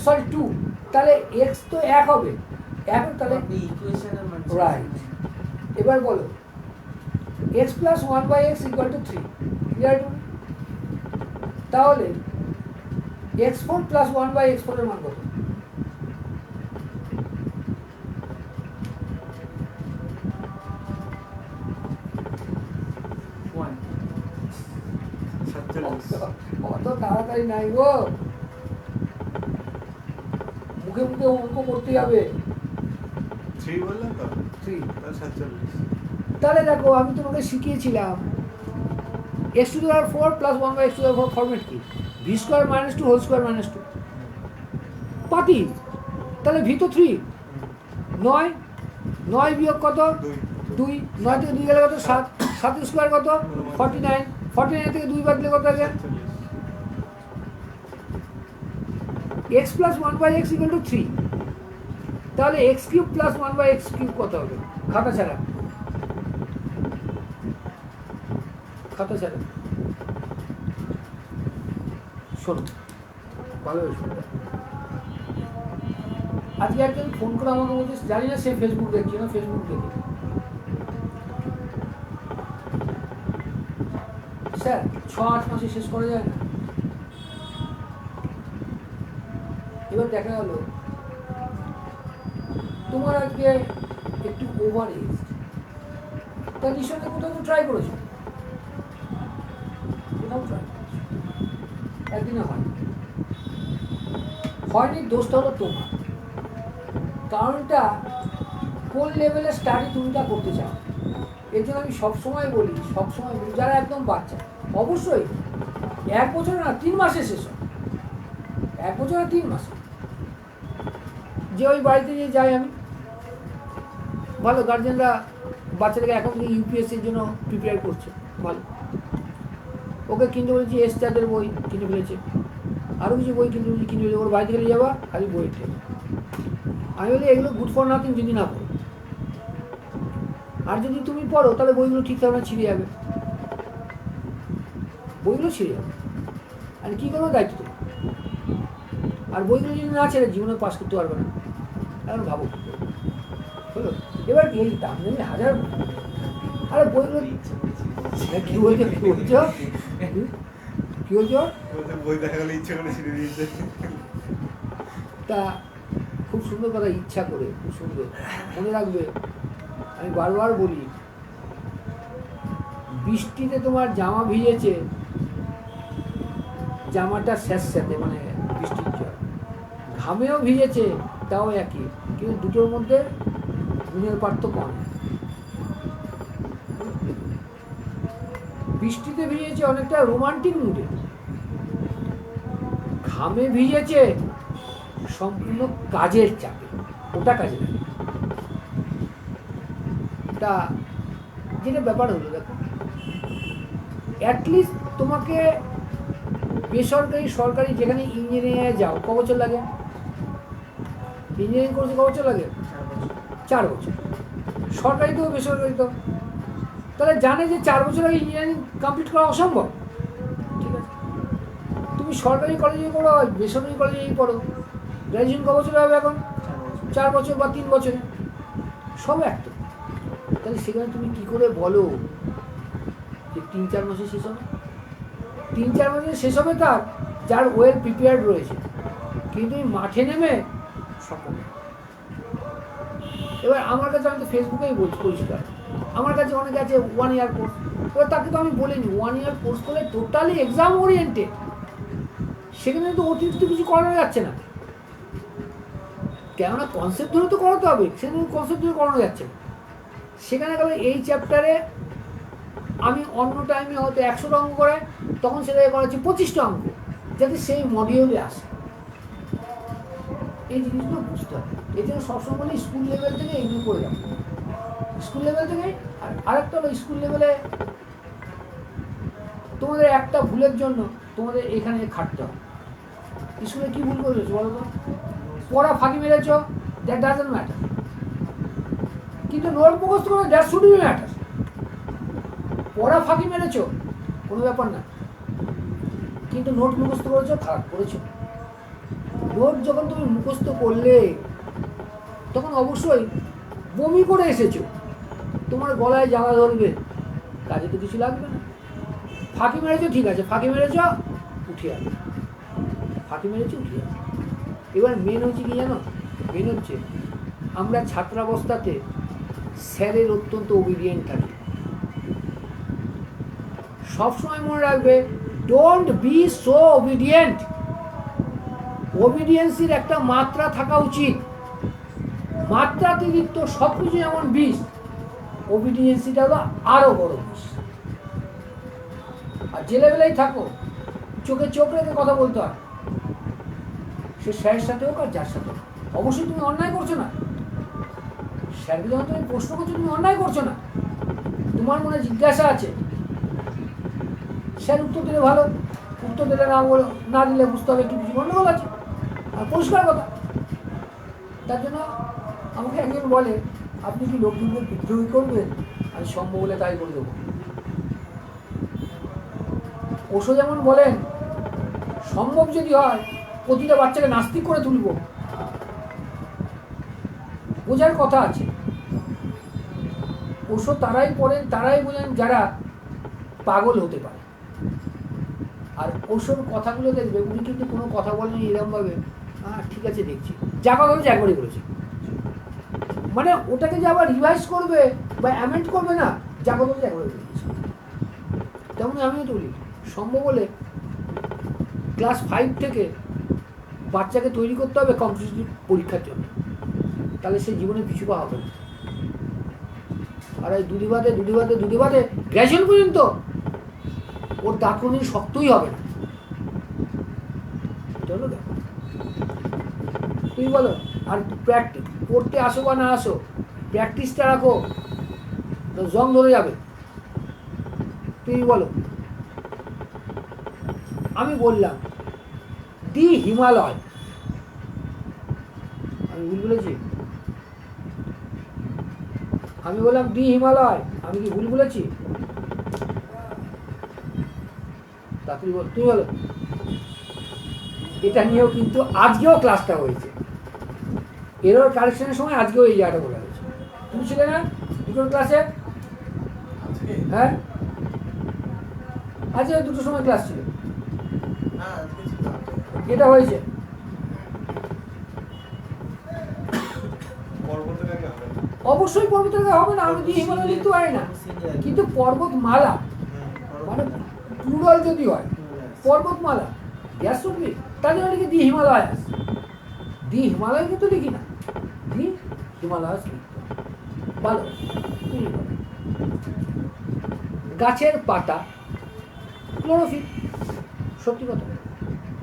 sorry 2, তাহলে এক্স তো 1 হবে, এখন তাহলে আপনি ইকুয়েশনের মান রাইট। এবার বলো x plus one by x equal to 3, clear টু? তাহলে x4 plus one by x4 এর মান কত? অত তাড়াতাড়ি নাই গো, মুখে মুখে অঙ্ক করতে হবে। 3 বললাম তো 3, তাহলে 47। তাহলে দেখো আমি তোমাকে শিখিয়েছিলাম x to the power 4 plus 1 by x to the power 4 format কি, v square minus 2 whole square minus 2 পাতি, তাহলে v তো 3, 9 বিয়োগ কত 2, 9 থেকে 2 গেলে কত 7, 7 স্কয়ার কত 49, 49 থেকে 2 বাদ দিলে কত থাকে x plus 1 by x equal to 3, তাহলে x cube plus 1 by x cube কত হবে? খাতা ছাড়া, খাতা ছাড়া শোনো ভালো শোনো। আজকে একজন ফোন করে আমাকে বলছে, জানি না সে ফেসবুক দেখছে না, ফেসবুক দেখে, স্যার 6-8 মাসে শেষ করা যায় না? এবার দেখা গেল তোমার আজকে একটু ওভার এজ, তার নিঃসন্দেহে কোথাও ট্রাই করেছো, কোথাও ট্রাই করেছো, একদিনে হয়নি, দোষটা হলো তোমার, কারণটা কোন লেভেলে স্টাডি তুমিটা করতে চাও। এর জন্য আমি সবসময় বলি যারা একদম বাচ্চা, অবশ্যই 1 বছর না 3 মাসে শেষ হয়, 1 বছর না 3 মাসে। যে ওই বাড়িতে যে যাই আমি, ভালো গার্জেনরা বাচ্চাটাকে এখন থেকে ইউপিএসসির জন্য প্রিপেয়ার করছে, ভালো, ওকে কিনতে বলেছি এস চাঁদের বই কিনে ফেলেছে, আরও কিছু বই কিনে ফেলেছে, ওর বাড়িতে গেলে যাবা খালি বই টেনে। আমি বলি এগুলো গুড ফর নাথিং যদি না পড়ো, আর যদি তুমি পড়ো তাহলে বইগুলো ঠিকঠাক না ছিঁড়ে যাবে, বইগুলো ছিঁড়ে যাবে, আর কী করবো দায়িত্ব তো, আর বইগুলো যদি না ছেড়ে জীবনে পাস করতে পারবে না, এখন ভাবো হলো। এবার এই দাম নেই 1000, আরে বইগুলো কি বলছো কি বলছো কি বলছো, বই দেখা গেলে ইচ্ছে করে ছিঁড়ে দিয়েছে। তা খুব সুন্দর কথা, ইচ্ছা করে, খুব সুন্দর, মনে রাখবে। আমি বারবার বলি, বৃষ্টিতে তোমার জামা ভিজেছে, জামাটা স্যাঁতস্যাঁতে মানে বৃষ্টির জল, ঘামেও ভিজেছে তাও একই, কিন্তু দুটোর মধ্যে গুণের পার্থক্য অনেক। বৃষ্টিতে ভিজেছে অনেকটা রোমান্টিক মুডে, ঘামে ভিজেছে সম্পূর্ণ কাজের চাপে, ওটা কাজে লাগে। তা যেটা ব্যাপার হলো, দেখো অ্যাটলিস্ট তোমাকে বেসরকারি সরকারি যেখানে ইঞ্জিনিয়ারিংয়ে যাও ক বছর লাগে? ইঞ্জিনিয়ারিং কোর্সে ক বছর লাগে? 4 বছর। সরকারি তো বেসরকারি তো, তাহলে জানে যে 4 বছর আগে ইঞ্জিনিয়ারিং কমপ্লিট করা অসম্ভব। ঠিক আছে, তুমি সরকারি কলেজে পড়ো বেসরকারি কলেজেই পড়ো, গ্র্যাজুয়েশন ক বছর হবে এখন? 4 বছর বা 3 বছরে, সব একটা। তাহলে সেখানে তুমি কী করে বলো যে 3-4 মাসে শেষ হবে? 3-4 মাসে শেষ হবে তার যার ওয়েল প্রিপেয়ার্ড রয়েছে, কিন্তু এই মাঠে নেমে সম্ভব। এবার আমার কাছে, আমি তো ফেসবুকেই বলছি পরিষ্কার, আমার কাছে অনেকে আছে 1 ইয়ার কোর্স, এবার তাকে তো আমি বলিনি 1 ইয়ার কোর্স করলে টোটালি এক্সাম ওরিয়েন্টেড, সেখানে তো অতিরিক্ত কিছু করানো যাচ্ছে না, কেননা কনসেপ্ট ধরে তো করাতে হবে, সেখানে কনসেপ্ট ধরে করানো যাচ্ছে না। সেখানে গেলে এই চ্যাপ্টারে আমি অন্য টাইমে হয়তো 100টা অঙ্ক করাই, তখন সেটাকে করাচ্ছি 25টা অঙ্ক, যাতে সেই মডিউলে আসে। এই জিনিসগুলো বুঝতে হবে। এই জন্য সবসময় বলি স্কুল লেভেল থেকে এগুলো করে যাবো, স্কুল লেভেল থেকে। আর আরেকটা হলো স্কুল লেভেলে তোমাদের একটা ভুলের জন্য তোমাদের এখানে খাটতে হবে। স্কুলে কি ভুল করেছো বলো তো? পড়া ফাঁকি মেরেছ, দ্যাট ডাজন্ট ম্যাটার, কিন্তু নোট মুখস্থ করে দ্যাট শুড বি ম্যাটার। পড়া ফাঁকি মেরেছ কোনো ব্যাপার না, কিন্তু নোট মুখস্থ করেছো, খারাপ করেছো। নোট যখন তুমি মুখস্থ করলে তখন অবশ্যই বমি করে এসেছো, তোমার গলায় জ্বালা ধরবে, কাজে তো কিছু লাগবে না। ফাঁকি মেরেছো, ঠিক আছে, ফাঁকি মেরেছ, উঠে আসবে, ফাঁকি মেরেছো, উঠে আসবে। এবার মেন হচ্ছে কি জানো? মেন হচ্ছে আমরা ছাত্রাবস্থাতে স্যারের অত্যন্ত ওবিডিয়েন্ট থাকি। সবসময় মনে রাখবে, ডোন্ট বি সো ওবিডিয়েন্ট। ওবিডিয়েন্সির একটা মাত্রা থাকা উচিত, মাত্রাতিরিক্ত সব কিছু যেমন বিষ, ওবিডিয়েন্সিটা হলো আরও বড় বিষ। আর যে লেভেলেই থাকো, চোখে চোখ রেখে কথা বলতে হয়, সে স্যারের সাথে হোক আর যার সাথে হোক। অবশ্যই তুমি অন্যায় করছো না, স্যারকে যখন তুমি প্রশ্ন করছো তুমি অন্যায় করছো না, তোমার মনে জিজ্ঞাসা আছে, স্যার উত্তর দিলে ভালো, উত্তর দিলে না দিলে বুঝতে হবে একটু কিছু গন্ডগোল আছে, আর পরিষ্কার কথা। তার জন্য আমাকে একজন বলে, আপনি কি লোকজনদের বিদ্রোহী করবেন? আমি সম্ভব বলে তাই করে দেবো। ওশো যেমন বলেন, সম্ভব যদি হয় প্রতিটা বাচ্চাকে নাস্তিক করে তুলব। বোঝার কথা আছে, ওশো তারাই পড়েন, তারাই বোঝেন যারা পাগল হতে পারে। আর ওশোর কথাগুলো দেখবে, উনি কিন্তু কোনো কথা বলেন এরকমভাবে, হ্যাঁ ঠিক আছে দেখছি, যা কথা হচ্ছে একবারই বলেছে, মানে ওটাকে যে আবার রিভাইজ করবে বা অ্যামেন্ড করবে না, যা কথা হচ্ছে একবারই বলেছে। তেমনি আমিও তো বলি, সম্ভব হলে ক্লাস 5 থেকে বাচ্চাকে তৈরি করতে হবে কম্পিটিটিভ পরীক্ষার জন্য, তাহলে সে জীবনে পিছু পা হবে না। আর এই দুদিবাদে গ্র্যাজুয়েশন পর্যন্ত ওর দাঁতনি শক্তই হবে না। চলো দেখো, তুমি বলো, আর প্র্যাকটিস পড়তে আসো বা না আসো, প্র্যাকটিসটা রাখো, জং ধরে যাবে। তুমি বলো, আমি বললাম দি হিমালয়, আমি ভুল বলেছি? আমি বললাম দি হিমালয়, আমি কি ভুল বলেছি? তা তুমি বলো। এটা নিয়েও কিন্তু আজকেও ক্লাসটা হয়েছে, এরর কারেকশনের সময় আজকেও এই জায়গাটা বলা হয়েছে। তুমি ছিলে না দুটোর ক্লাসে? হ্যাঁ, আজকে দুটোর সময় ক্লাস ছিল, এটা হয়েছে। অবশ্যই পর্বতমালা হবে না, আমি দিয়ে হিমালয় লিখতে পারি না, কিন্তু পর্বতমালা মানে প্লুরাল যদি হয়, পর্বতমালা গ্যাস শুনবি, তার জন্য লিখি দি হিমালয়। দি হিমালয় কিন্তু লিখি না, দি হিমালয় ভালো। গাছের পাতা ক্লোরোফিল, সত্যি কথা।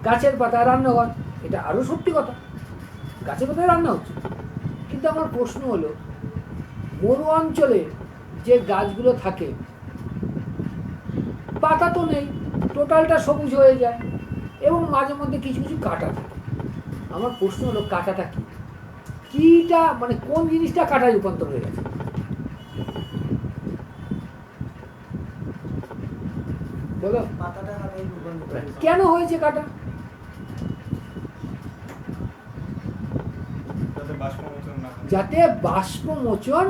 গাছের পাতা রান্নাঘর, এটা আরও সত্যি কথা, গাছের পাতায় রান্না হচ্ছে। কিন্তু আমার প্রশ্ন হলো, মরু অঞ্চলে যে গাছগুলো থাকে পাতা তো নেই, টোটালটা সবুজ হয়ে যায়, এবং মাঝে মধ্যে কিছু কিছু কাঁটা থাকে। আমার প্রশ্ন হলো, কাঁটাটা কি, কিটা মানে কোন জিনিসটা কাঁটায় রূপান্তর হয়ে গেছে? বলো, কেন হয়েছে কাঁটা? যাতে বাষ্পমোচন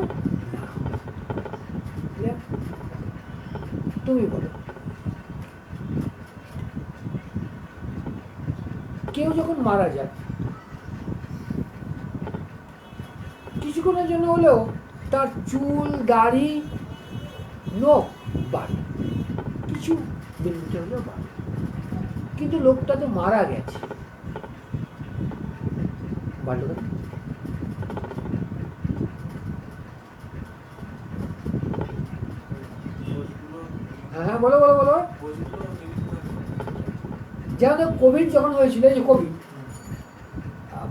না। তুমি বলো, কেউ যখন মারা যায় কিছুক্ষণের জন্য হলেও তার চুল দাড়ি নখ বাড়ে, কিছু মিলিমিটার হলেও বাড়ে, কিন্তু লোকটা তো মারা গেছে, বাড়লো না? হ্যাঁ বলো বলো বলো। যেমন কোভিড যখন হয়েছিল, এই যে কোভিড,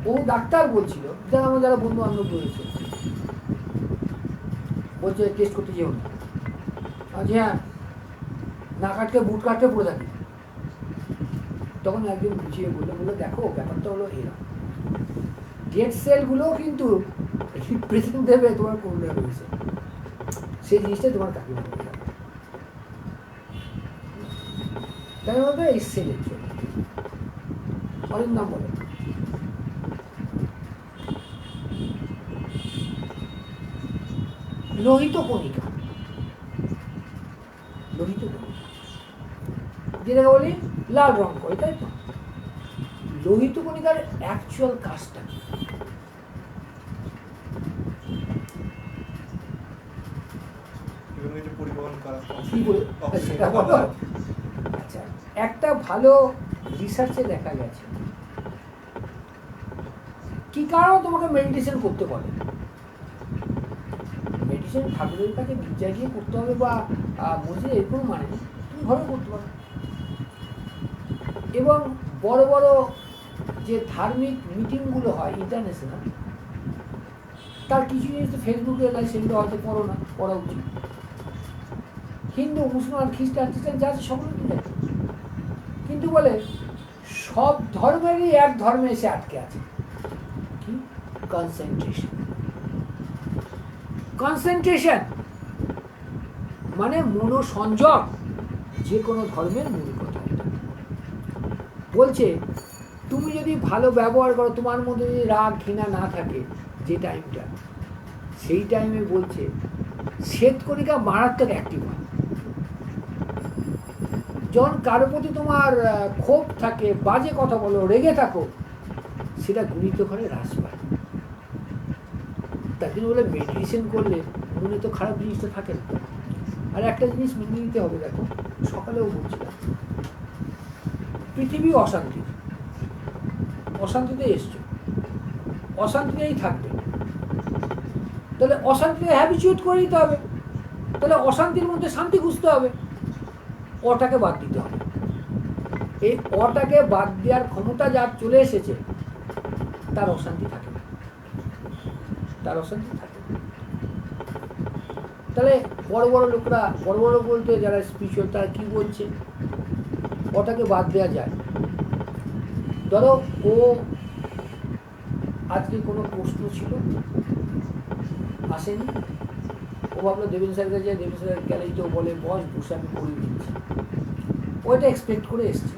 বহু ডাক্তার বলছিল, যারা আমার যারা বন্ধু বান্ধব রয়েছে, বলছে টেস্ট করতে যেও না। যে হ্যাঁ, না কাটকে বুট কাটতে পড়ে থাকি। তখন একজন বুঝিয়ে বললো দেখো ব্যাপারটা হলো এরা ডেড সেলগুলোও কিন্তু রিপ্রেজেন্ট দেবে তোমার কোনটা রয়েছে, সেই জিনিসটা তোমার কাকিমা হয়ে যাবে। তাই বলবে এই সেলের জন্য অরিন্দম বলে লোহিত কণিকা, লোহিত কণিকা যেটাকে বলি লাল রং করে, তাই তো? লোহিত কণিকার অ্যাকচুয়াল কাজটা কি? আচ্ছা, একটা ভালো রিসার্চে দেখা গেছে কি কারণে তোমাকে মেডিটেশন করতে বলে। মেডিটেশন ঠাকুরের কাছে গির্জায় গিয়ে করতে হবে বা মসজিদে, এরকম মানে তুমি ঘরে করতে পারো। এবং বড় বড় যে ধার্মিক মিটিংগুলো হয় ইন্টারন্যাশনাল, তার কিছু জিনিস তো ফেসবুকে এলাই, সেগুলো হয়তো পড়ো না, পড়া উচিত। হিন্দু, মুসলমান, খ্রিস্টান যা আছে সকলে মিলে, কিন্তু বলে সব ধর্মেরই এক ধর্মে এসে আটকে আছে কি? কনসেন্ট্রেশন। কনসেন্ট্রেশন মানে মনোসংযোগ, যে কোনো ধর্মের মূল কথা। বলছে তুমি যদি ভালো ব্যবহার করো, তোমার মধ্যে যদি রাগ ঘৃণা না থাকে, যে টাইমটা, সেই টাইমে বলছে শ্বেতকণিকা মারাত্মক অ্যাক্টিভ হয়। যখন কারো প্রতি তোমার ক্ষোভ থাকে, বাজে কথা বলো, রেগে থাকো, সেটা গুণিত ঘরে হ্রাস পায়। তার জন্য বলে মেডিটেশন করলে মনে তো খারাপ জিনিসটা থাকে না। আর একটা জিনিস মেনে নিতে হবে, দেখো সকালেও বলছিলাম, পৃথিবী অশান্তি, অশান্তিতে এসছো, অশান্তিতেই থাকবে। তাহলে অশান্তিতে হ্যাবিচুয়েট করে দিতে হবে। তাহলে অশান্তির মধ্যে শান্তি খুঁজতে হবে, অটাকে বাদ দিতে হবে। এই অটাকে বাদ দেওয়ার ক্ষমতা যার চলে এসেছে, তার অশান্তি থাকে না, তার অশান্তি থাকে না। তাহলে বড় বড় লোকরা, বড় বড় বলতে যারা স্পিরিচুয়াল, তারা কি বলছে? ওটাকে বাদ দেওয়া যায়। ধরো ও আজকে কোনো প্রশ্ন ছিল, আসেনি, ও ভাবলো দেবেন স্যারের কাছে, দেবেন স্যার গেলেই তো বলে বস বসে আমি করে দিচ্ছি, ওইটা এক্সপেক্ট করে এসছে।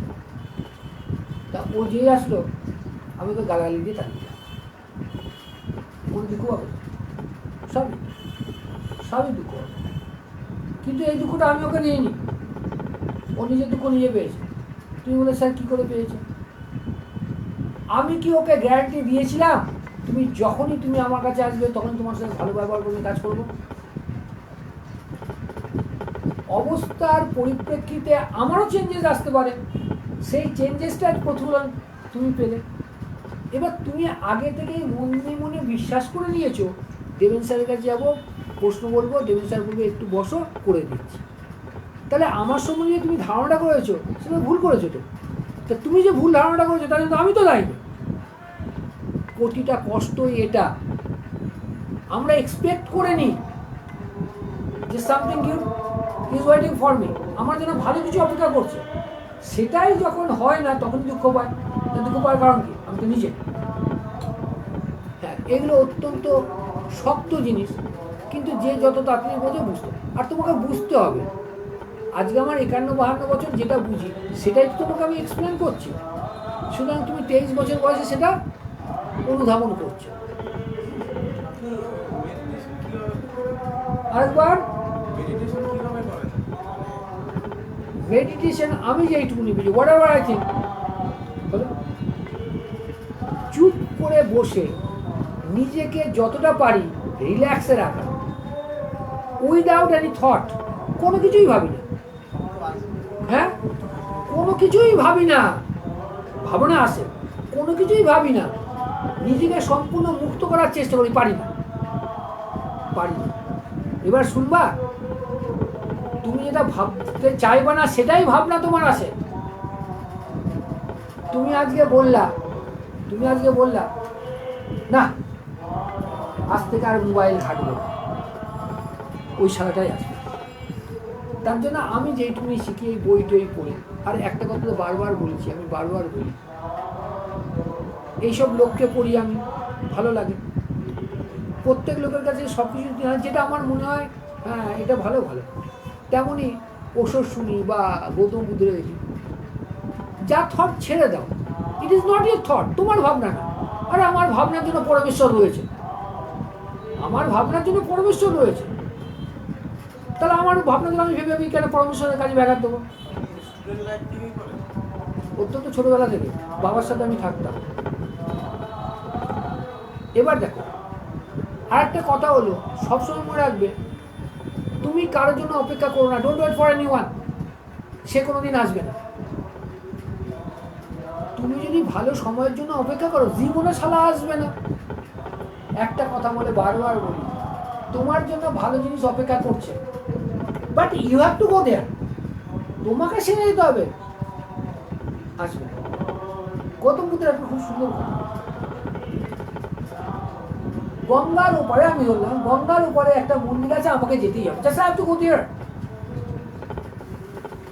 তা ও যে আসলো, আমি তো গালাগালি দিয়ে তাকিয়ে কোন দুঃখ হবে, সবই সবই দুঃখ হবে। কিন্তু এই দুঃখটা আমি ওকে নিয়ে নিই, ও নিজের দুঃখ নিজে পেয়েছে। তুমি বলে স্যার কী করে পেয়েছে? আমি কি ওকে গ্যারান্টি দিয়েছিলাম তুমি যখনই তুমি আমার কাছে আসবে তখন তোমার সাথে ভালো ব্যবহার করে কাজ করবো? অবস্থার পরিপ্রেক্ষিতে আমারও চেঞ্জেস আসতে পারে, সেই চেঞ্জেসটার প্রতিফলন তুমি পেলে। এবার তুমি আগে থেকেই মনে মনে বিশ্বাস করে নিয়েছো দেবেন স্যারের কাছে যাবো, প্রশ্ন বলবো, দেবেন স্যার বলবে একটু বসো, করে দিচ্ছি। তাহলে আমার সম্বন্ধে তুমি ধারণাটা করেছো, সেটা ভুল করেছো। তো তা তুমি যে ভুল ধারণাটা করেছো, তাহলে তো আমি তো দায়ী। প্রতিটা কষ্টই এটা আমরা এক্সপেক্ট করে নিই যে something good is waiting for me, আমার জন্য ভালো কিছু অপেক্ষা করছে। সেটাই যখন হয় না তখন দুঃখ পায়। দুঃখ পাওয়ার কারণ কি? আমি তো নিজে। হ্যাঁ, এগুলো অত্যন্ত শক্ত জিনিস, কিন্তু যে যত তাড়াতাড়ি বোঝে বুঝতে। আর তোমাকে বুঝতে হবে, আজকে আমার 51-52 বছর যেটা বুঝি সেটাই তো তোমাকে আমি এক্সপ্লেন করছি। সুতরাং তুমি 23 বছর বয়সে সেটা অনুধাবন করছো। আরেকবার মেডিটেশন আমি যেইটুকুনি বুঝি, হোয়াট এভার আই থিঙ্ক, চুপ করে বসে নিজেকে যতটা পারি রিল্যাক্সে রাখা, উইদাউট এনি থট, কোনো কিছুই ভাবি না। হ্যাঁ, কোনো কিছুই ভাবি না, ভাবনা আসে, কোনো কিছুই ভাবি না, নিজেকে সম্পূর্ণ মুক্ত করার চেষ্টা করি, পারি না, পারি না। এবার শুনবা, তুমি যেটা ভাবতে চাইবা না সেটাই ভাবনা তোমার আসে। তুমি আজকে বললা না আজ থেকে আর মোবাইল ঘাটবো না, ওই শালাটাই আসবে। তার জন্য আমি যেইটুকুনি শিখি এই বই টই পড়ি, আর একটা কথা তো বারবার বলেছি, আমি বারবার বলি, এইসব লোককে পড়ি আমি, ভালো লাগে। প্রত্যেক লোকের কাছে সব কিছু যেটা আমার মনে হয় হ্যাঁ এটা ভালো ভালো, তেমনই ওষুধ শুনি বা গৌতম বুদ্ধের দেখি। যা থট ছেড়ে দাও, it is not your thought, তোমার ভাবনা না। আর আমার ভাবনার জন্য পরমেশ্বর রয়েছে, আমার ভাবনার জন্য পরমেশ্বর রয়েছে, তাহলে আমার ভাবনা জন্য আমি ভেবে আমি কেন পরমেশ্বরের কাজে ব্যাঘাত দেবো? স্টুডেন্ট লাইফ থেকেই করে। অত্যন্ত ছোটবেলা থেকে বাবার সাথে আমি থাকতাম। এবার দেখো আর একটা কথা হলো, সবসময় মনে রাখবে, তুমি কারোর জন্য অপেক্ষা করো না, ডোন্ট ওয়েট ফর এনিওয়ান, সে কোনোদিন আসবে না। তুমি যদি ভালো সময়ের জন্য অপেক্ষা করো, জীবনে শালা আসবে না। একটা কথা বলে বারবার বলি, তোমার জন্য ভালো জিনিস অপেক্ষা করছে, but you have to go there, তোমাকে সেরে যেতে হবে, আসবে না। গৌতম বুদ্ধের একটা খুব সুন্দর কথা, গঙ্গার উপরে, আমি বললাম গঙ্গার উপরে একটা মন্দির আছে, আমাকে যেতেই হবে, just I have to go there.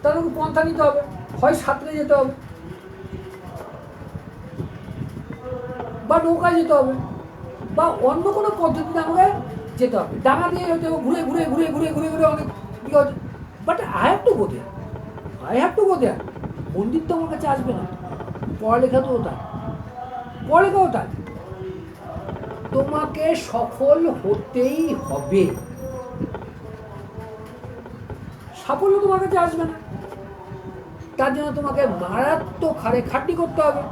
তাহলে পন্থা নিতে হবে, হয় সাঁতরে যেতে হবে বা নৌকায় যেতে হবে বা অন্য কোনো পদ্ধতিতে আমাকে যেতে হবে, ডাঙা দিয়ে হয়তো ঘুরে ঘুরে ঘুরে ঘুরে ঘুরে ঘুরে অনেক বিপদ, but I have to go there, I have to go there. মন্দির তো আমার কাছে আসবে না, পড়ালেখা তো তাই, পড়ালেখাও তাই, তোমাকে সফল হতেই হবে, সাফল্য তোমার কাছে আসবে না। তার জন্য তোমাকে মারাত্মক হারে খাটনি করতে হবে।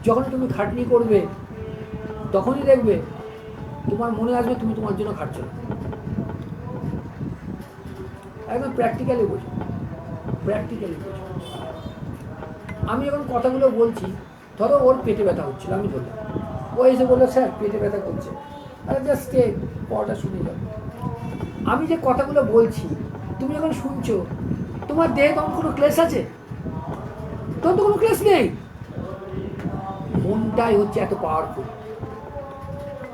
যখন তুমি খাটনি করবে তখনই দেখবে তোমার মনে আসবে তুমি তোমার জন্য খাটছো না। একদম প্র্যাকটিক্যালি বোঝো, প্র্যাকটিক্যালি বোঝো। আমি যখন কথাগুলো বলছি, ধরো ওর পেটে ব্যথা হচ্ছিল, আমি বললাম, ও এসে বললো স্যার পেটে ব্যথা করছে, আরে জাস্ট টেক, পড়াটা শুনে যাও। আমি যে কথাগুলো বলছি তুমি যখন শুনছো, তোমার দেহে তখন কোনো ক্লেশ আছে? তখন তো কোনো ক্লেশ নেই। মনটাই হচ্ছে এত powerful,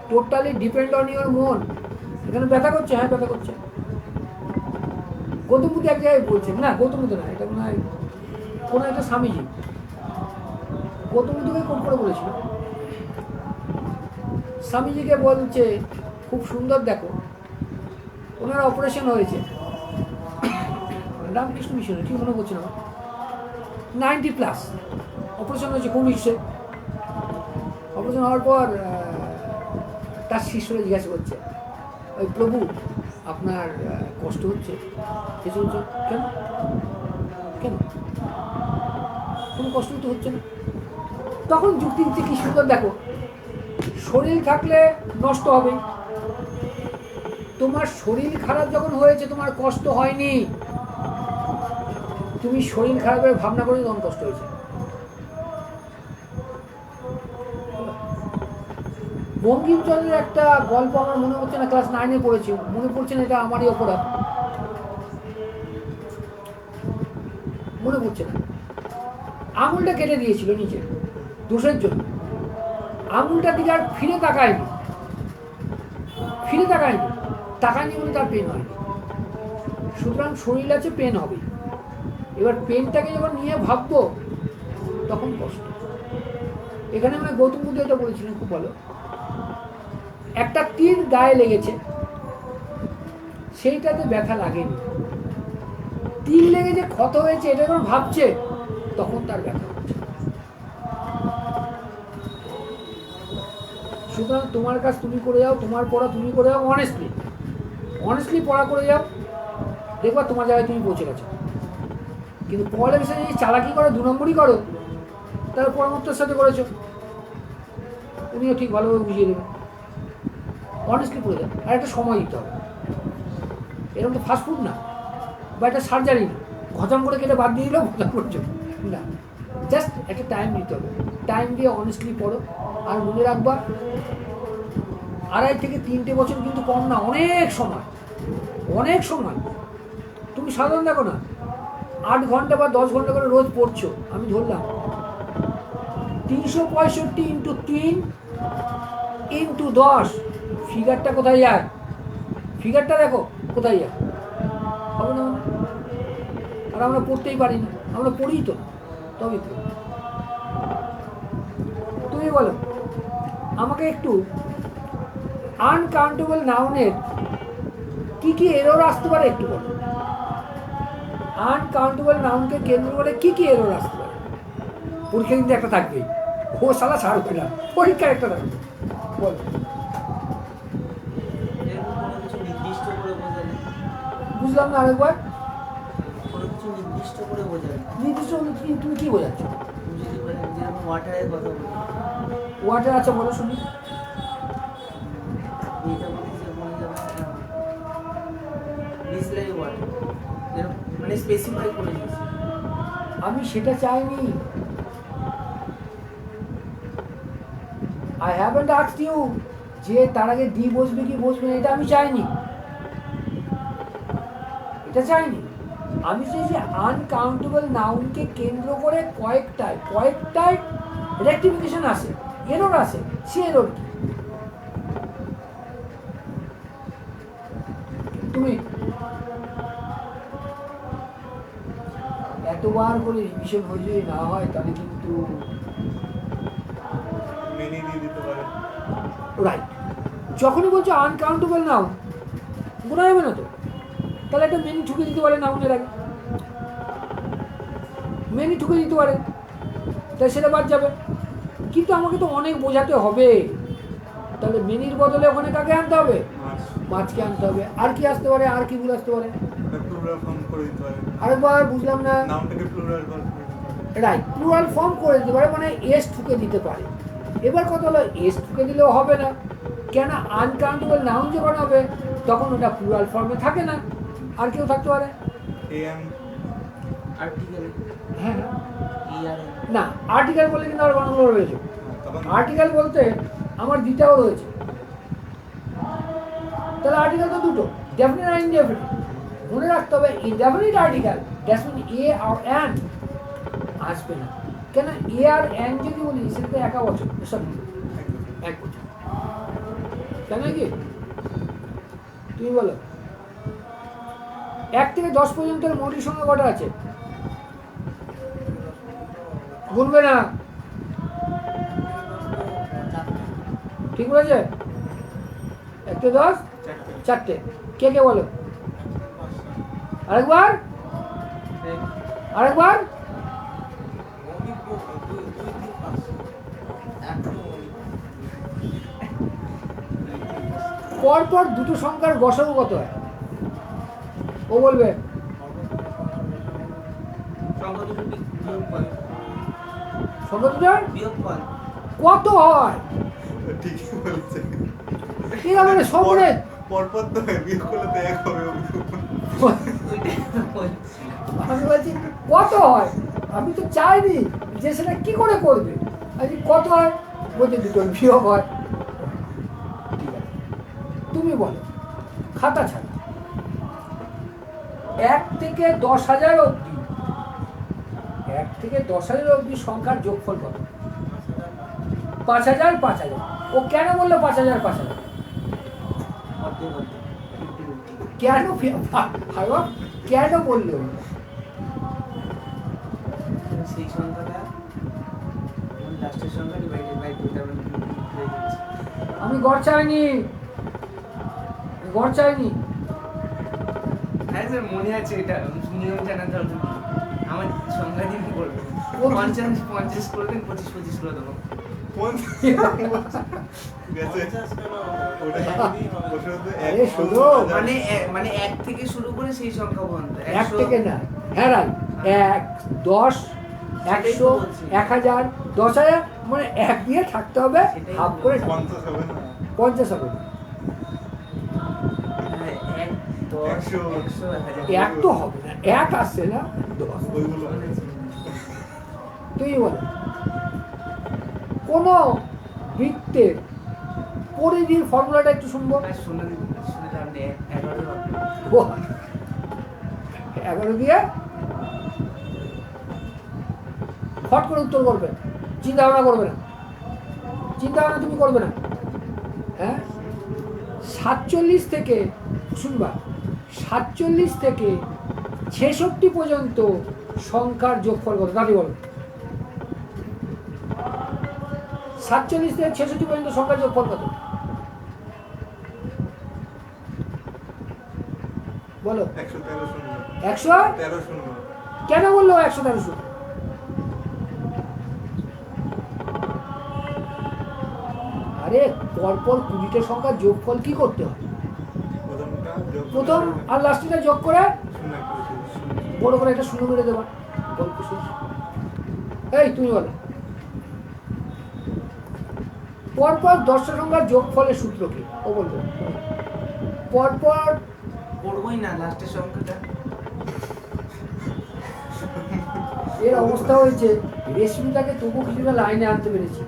totally depend on your মন। এখানে ব্যথা করছে, হ্যাঁ ব্যথা করছে। গৌতম বুদ্ধ এক জায়গায় বলছেন, না গৌতম বুদ্ধ না, এটা মনে হয় কোনো একটা স্বামীজি গৌতম বুদ্ধকে কোন করে বলেছিল, স্বামীজিকে বলছে খুব সুন্দর, দেখো ওনার অপারেশন হয়েছে, রামকৃষ্ণ মিশনে, ঠিক মনে করছে না, 90+ অপারেশন হয়েছে, কোন ইস্যে অপারেশন হওয়ার পর তার শিষ্যরা জিজ্ঞাসা করছে, ওই প্রভু আপনার কষ্ট হচ্ছে? কিছু হচ্ছে কেন? কেন কোনো কষ্ট তো হচ্ছে না? তখন যুক্তি দিচ্ছে কি সুন্দর, দেখো শরীর থাকলে নষ্ট হবে, তোমার শরীর খারাপ যখন হয়েছে তোমার কষ্ট হয়নি, তুমি শরীর খারাপের ভাবনা করে তখন কষ্ট হয়েছে। বঙ্কিমচন্দ্রের একটা গল্প আমার মনে হচ্ছে না, ক্লাস 9-এ পড়েছি, মনে পড়ছে না, এটা আমারই অপরাধ, মনে পড়ছে না। আঙুলটা কেটে দিয়েছিল নিচে দোষের জন্য, আঙুলটার দিকে আর ফিরে তাকায়নি, তাকায়নি বলে তার পেন হয়নি। সুতরাং শরীর আছে, পেন হবে। এবার পেনটাকে যখন নিয়ে ভাববো তখন কষ্ট। এখানে মানে গৌতম বুদ্ধ এটা বলেছিলেন, খুব ভালো, একটা তীর গায়ে লেগেছে, সেইটাতে ব্যথা লাগেনি, তীর লেগে যে ক্ষত হয়েছে এটা যখন ভাবছে তখন তার ব্যথা হচ্ছে। সুতরাং তোমার কাজ তুমি করে যাও, তোমার পড়া তুমি করে যাও, অনেস্টলি পড়া করে যাও, দেখবা তোমার জায়গায় তুমি পৌঁছে গেছো। কিন্তু পড়ালেখার সাথে যদি চালাকি করো, 2 নম্বরই করো, তাহলে পরামর্শের সাথে করেছো, উনিও ঠিক ভালোভাবে বুঝিয়ে দেবেন। অনেস্টলি পড়ে যাও, আর একটা সময় দিতে হবে। এরকম তো ফাস্টফুড না বা একটা সার্জারি না, ঘটাম করে কেটে বাদ দিয়ে দিলেও ঘটাম করছো না, জাস্ট একটা টাইম দিতে হবে। টাইম দিয়ে অনেস্টলি পড়ো। আর মনে রাখবা 2.5 থেকে 3টে বছর কিন্তু কম না, অনেক সময়। তুমি সাধারণ দেখো না, 8 ঘন্টা বা 10 ঘন্টা করে রোজ পড়ছো, আমি ধরলাম 365 ইন্টু 3 ইন্টু 10, ফিগারটা কোথায় যায়? ফিগারটা দেখো কোথায় যায়, হবে না? আর আমরা পড়তেই পারি না, আমরা পড়ি তো, তবে তো। তুমি বলো আমাকে একটু আনকাউন্টেবল নাউনের কি কি এরর আসতে পারে একটু বলো। আনকাউন্টেবল নাউনকে কেন্দ্র করে কি কি এরর আসতে পারে? পরীক্ষা কিন্তু একটা থাকবেই, ও সালা ছাড়বে না, পরীক্ষা একটা থাকবে, বলো। এরকম কোনো কিছু নির্দিষ্ট করে বোঝালে, বুঝলাম না আরেকবার। কোনো কিছু নির্দিষ্ট করে বোঝালে, নির্দিষ্ট তুমি কি বোঝাচ্ছ? তুমি যদি বলেন যেরকম ওয়াটারের কথা বলি, ওয়াটার আছে বলো শুনি। এটা বলি যে মনে যাবে বিসলারি ওয়াটার, যেরকম মানে স্পেসিফাই করে দিয়েছি। আমি সেটা চাইনি। আই হ্যাভেন্ট আস্কড ইউ যে তার আগে ডি বসবে কি বসবে না, এটা আমি চাইনি, এটা চাইনি। আমি চাই যে আনকাউন্টেবল নাউনকে কেন্দ্র করে কয়েকটায় রেক্টিফিকেশন আসে, এরর আসে। সে এরর কি? তুমি এতবার করে রিভিশন হয়ে যদি না হয় তাহলে কিন্তু মেনে দিয়ে দিতে পারে। রাইট। যখনই বলছো আনকাউন্টেবল নাউন, গোনা যাবে না তো, তাহলে একটা মেনি ঠুকে দিতে পারে নাউনের আগে, মেনি ঠুকে দিতে পারে, তাই সেটা বাদ যাবে। কিন্তু আমাকে তো অনেক বোঝাতে হবে, তাহলে মেনির বদলে ওখানে কাকে আনতে হবে? মাছকে আনতে হবে। আর কি আসতে পারে? আর কি ভুল আসতে পারে? প্লুরাল ফর্ম করে দিতে পারে। আরেকবার বুঝলাম না। নামটাকে প্লুরাল ফর্ম করে দিতে পারে। রাইট, প্লুরাল ফর্ম করে দিতে পারে, মানে এস ঠুকে দিতে পারে। এবার কথা হলো এস ঠুকে দিলেও হবে না, কেন? আনকাউন্টেবল নাউন যখন হবে তখন ওটা প্লুরাল ফর্মে থাকে না। আর কেউ থাকতে পারে? এএম আর্টিকেল, হ্যাঁ ইয়ার, না, আর্টিকেল বলে কিন্তু আর গণগুলো রয়েছে। তখন আর্টিকেল বলতে আমার দ্বিতীয় রয়েছে, তাহলে আর্টিকেল তো দুটো, ডেফিনিট আর ইনডেফিনিট। মনে রাখতে হবে indefinite article that's mean a আর অ্যান আসবে না, কেন? এ আর অ্যান যদি বলি সেটা তো একা বছর, এসব এক বছর, কেন কি? তুমি বলো 1 থেকে 10 পর্যন্ত মোটির সংখ্যা কটা আছে? বলবে না, ঠিক বলেছে? 1 থেকে 10 4টে। কে কে বলো? আরেকবার, আরেকবার। পরপর দুটো সংখ্যার গসাগু কত হয়? ও বলবে। সংখ্যা দুটো বিয়োগফল, সংখ্যা দুটোর বিয়োগফল কত হয়? ঠিকই বলেছে। এরা মানে সবরে পরপর তো বিয়ে করলে তো এক হবে। আমি বলছি কত হয়, আমি তো চাইনি যে সেটা কি করে করবে। আমি কত হয় বলতে দুটো বিয়োগ হয়। ঠিক আছে, তুমি বলো খাতা ছাড়া 1 থেকে 10,000 অবধি, 1 থেকে 10,000 অবধি সংখ্যার যোগফল কত? 5,000 5,000। ও কেন বললো 5,000 5,000? অর্ধেক অর্ধেক, 50-50। কেন কেন বললো? সেই সংখ্যাটা লাস্টের সংখ্যা ডিভাইডেড বাই 2 তার মানে হয়ে যাচ্ছে। আমি গড় চাইনি, গড় চাইনি। হ্যাঁ স্যার, মনে আছে এটা, নিয়ম জানা দরকার। আমার সংখ্যা দিয়ে কি করবে? ও 50 করে দেন, 25 করে দেবো। আরে শুধু মানে 1 থেকে শুরু করে সেই সংখ্যা পর্যন্ত। 1 থেকে না, হ্যাঁ রাইট, 1 10 100 1000 10,000, মানে 1 দিয়ে থাকতে হবে, হাফ করে 50 হবে না। 50 হবে। 1 10 100, 100 1 তো হবে না, 1 আসছে না, 10। ওইগুলো তুই বল কোন বৃত্তের পরিধির ফর্মুলাটা একটু শুনবো। শুনে আপনি 11 11 দিয়ে ফট করে উত্তর করবে, চিন্তা ভাবনা করবে না, চিন্তা ভাবনা তুমি করবে না। হ্যাঁ, 47 থেকে শুনবা, 47 থেকে 66 পর্যন্ত সংখ্যার যোগফল কত দাদি বলো? 47 থেকে 66 পর্যন্ত সংখ্যার যোগফল কত বলো? 113 শূন্য। 113 শূন্য। কেন বললো 113 শূন্য? আরে পরপর 20টা সংখ্যার যোগফল কি করতে হয়? প্রথমটা যোগ প্রথম আর লাস্টটা যোগ করে শূন্য করে শূন্য। বড় করে একটা শূন্য মেরে দেবা, গল্প শেষ। এই তুমি বলো, পরপর 10টা সংখ্যার যোগফলের সূত্র কি? ও বলবে পরপর পড়বই না লাস্টের সংখ্যাটা। এর অবস্থা হয়েছে, রেশমিটাকে তবু কিছুটা লাইনে আনতে পেরেছি।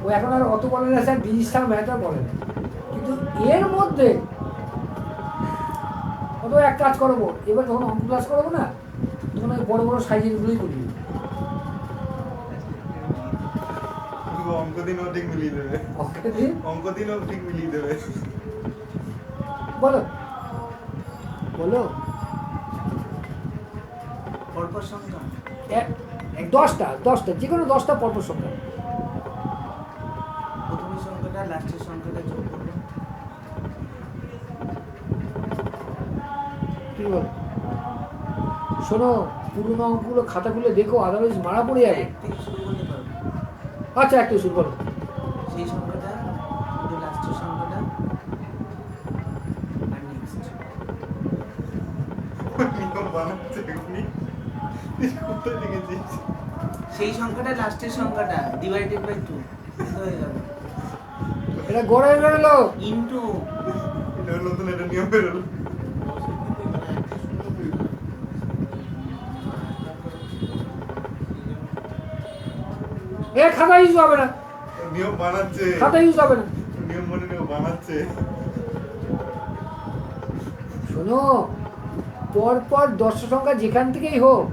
ও এখন আর অত বলে না স্যার, ডিজিটাল ম্যাটার বলে না, কিন্তু এর মধ্যে অত এক কাজ করবো, এবার যখন অঙ্ক ক্লাস করবো না, তখন ওই বড় বড় সাইজেরগুলোই করি। অঙ্ক দিনও ঠিক মিলিয়ে দেবে। অঙ্ক দিনও ঠিক মিলিয়ে দেবে। বলো বলো, পরপর সংখ্যা 10টা যে কোনো 10টা পরপর সংখ্যা। প্রথমের সংখ্যাটা লাস্টের সংখ্যাটা যোগ করবো। কি বলো? শোনো, পুরোনো অঙ্কগুলো খাতাগুলো দেখো, আদারওয়াইজ মারা পড়ে যাবে। এক থেকে শুরু করতে পারবো। আচ্ছা, একটু শুরু করো। সেই সংখ্যাটা কিন্তু লাস্টের সংখ্যাটা আর নেক্সট। নিয়ম বানাচ্ছে এমনি। কোথায় দেখেছিস? সেই সংখ্যাটা লাস্টের সংখ্যাটা ডিভাইডেড বাই 2 হয়ে যাবে। এটা গড়ে বেরোলো। ইনটু এটা নতুন একটা নিয়ম বেরোলো। এ খাতা ইউজ হবে না, নিয়ম বানাচ্ছে। খাতা ইউজ হবে না। নিয়ম মানে নিয়ম বানাচ্ছে। শোনো, পরপর 10টা সংখ্যা যেখান থেকেই হোক,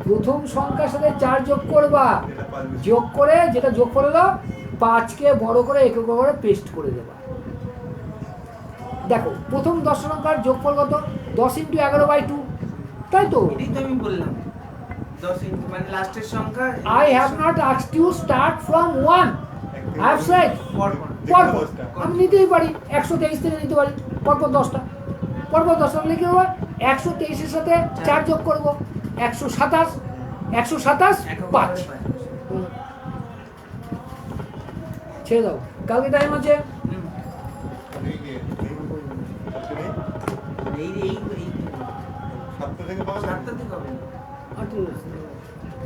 প্রথম সংখ্যার সাথে 4 যোগ করবা, এটা পারবে। যোগ করে যেটা যোগ করে দাও, 5কে বড় করে একক করে পেস্ট করে দেবা। দেখো, প্রথম 10টা সংখ্যার যোগফল কত? 10 × 11/2, তাই তো? এটাই তো আমি বললাম 10 ইনটু মানে লাস্টের সংখ্যা। I have not asked you start from 1. I have said পরপর পরপর আমি নিতেই পারি, 123 থেকে নিতে পারি, পরপর 10টা, পরপর 10টা লিখে দেবো। 123-এর সাথে 4 যোগ করবো, 127, 127 একক 5। করে পাই। ছেড়ে দাও, কালকে টাইম আছে। হুম। এই যে, এই এই এই 7টা থেকে পাওয়া যায়? 7টা থেকে হবে।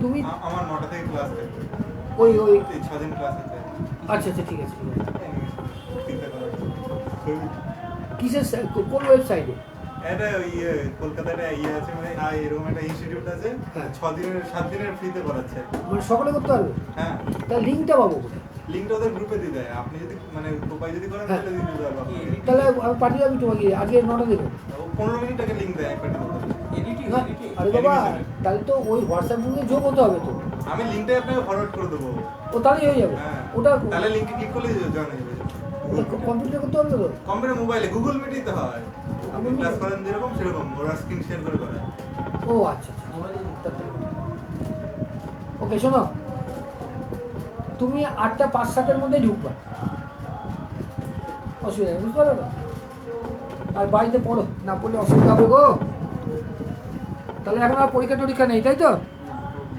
তুমি আমার 9টা থেকে ক্লাস থাকে। ওই এই 6 দিন ক্লাস আছে। আচ্ছা ঠিক আছে। চিন্তা করা। কিসের কোন ওয়েবসাইটে? এটা ইয়ে কলকাতায় ইয়ে আছে, মানে এরকম একটা ইনস্টিটিউট আছে। হ্যাঁ। 7 দিনের ফ্রিতে করাচ্ছে। মানে সকলে করতে পারবে? হ্যাঁ। তার লিঙ্কটা পাবো কোথায়? লিংকটা ওদের গ্রুপে দিয়ে দেয়। আপনি যদি মানে প্রোফাইল যদি করেন হ্যাঁ। তাহলে দিয়ে দিতে পারবো আপনাকে। তাহলে আমি পাঠিয়ে যাবি তোমাকে, আজকে 9টা দেবো। ও 15 মিনিট আগে লিংক দেয় একবার দিতে। না, আরে বাবা, তাহলে তো ওই হোয়াটসঅ্যাপ গ্রুপে যোগ হতে হবে তো। আমি লিংকটা আপনাকে ফরওয়ার্ড করে দেবো। ও তাহলেই হয়ে যাবে। হ্যাঁ। ওটা তাহলে লিংকে ক্লিক করলে জয়েন হয়ে যাবে। কম্পিউটার করতে হবে তো? কম্পিউটার মোবাইলে গুগল মিটেই তো হয়। আপনি Google ক্লাস Meet? করেন যেরকম সেরকম ওরা স্ক্রিন শেয়ার করে করায়। ও আচ্ছা। ওকে শোনো, তুমি 8টা 5-7-এর মধ্যে ঢুকবা, অসুবিধা নেই, বুঝতে পারো তো? আর বাড়িতে পড়ো, না পড়লে অসুবিধা হবে গো। তাহলে এখন আর পরীক্ষা টরীক্ষা নেই, তাই তো?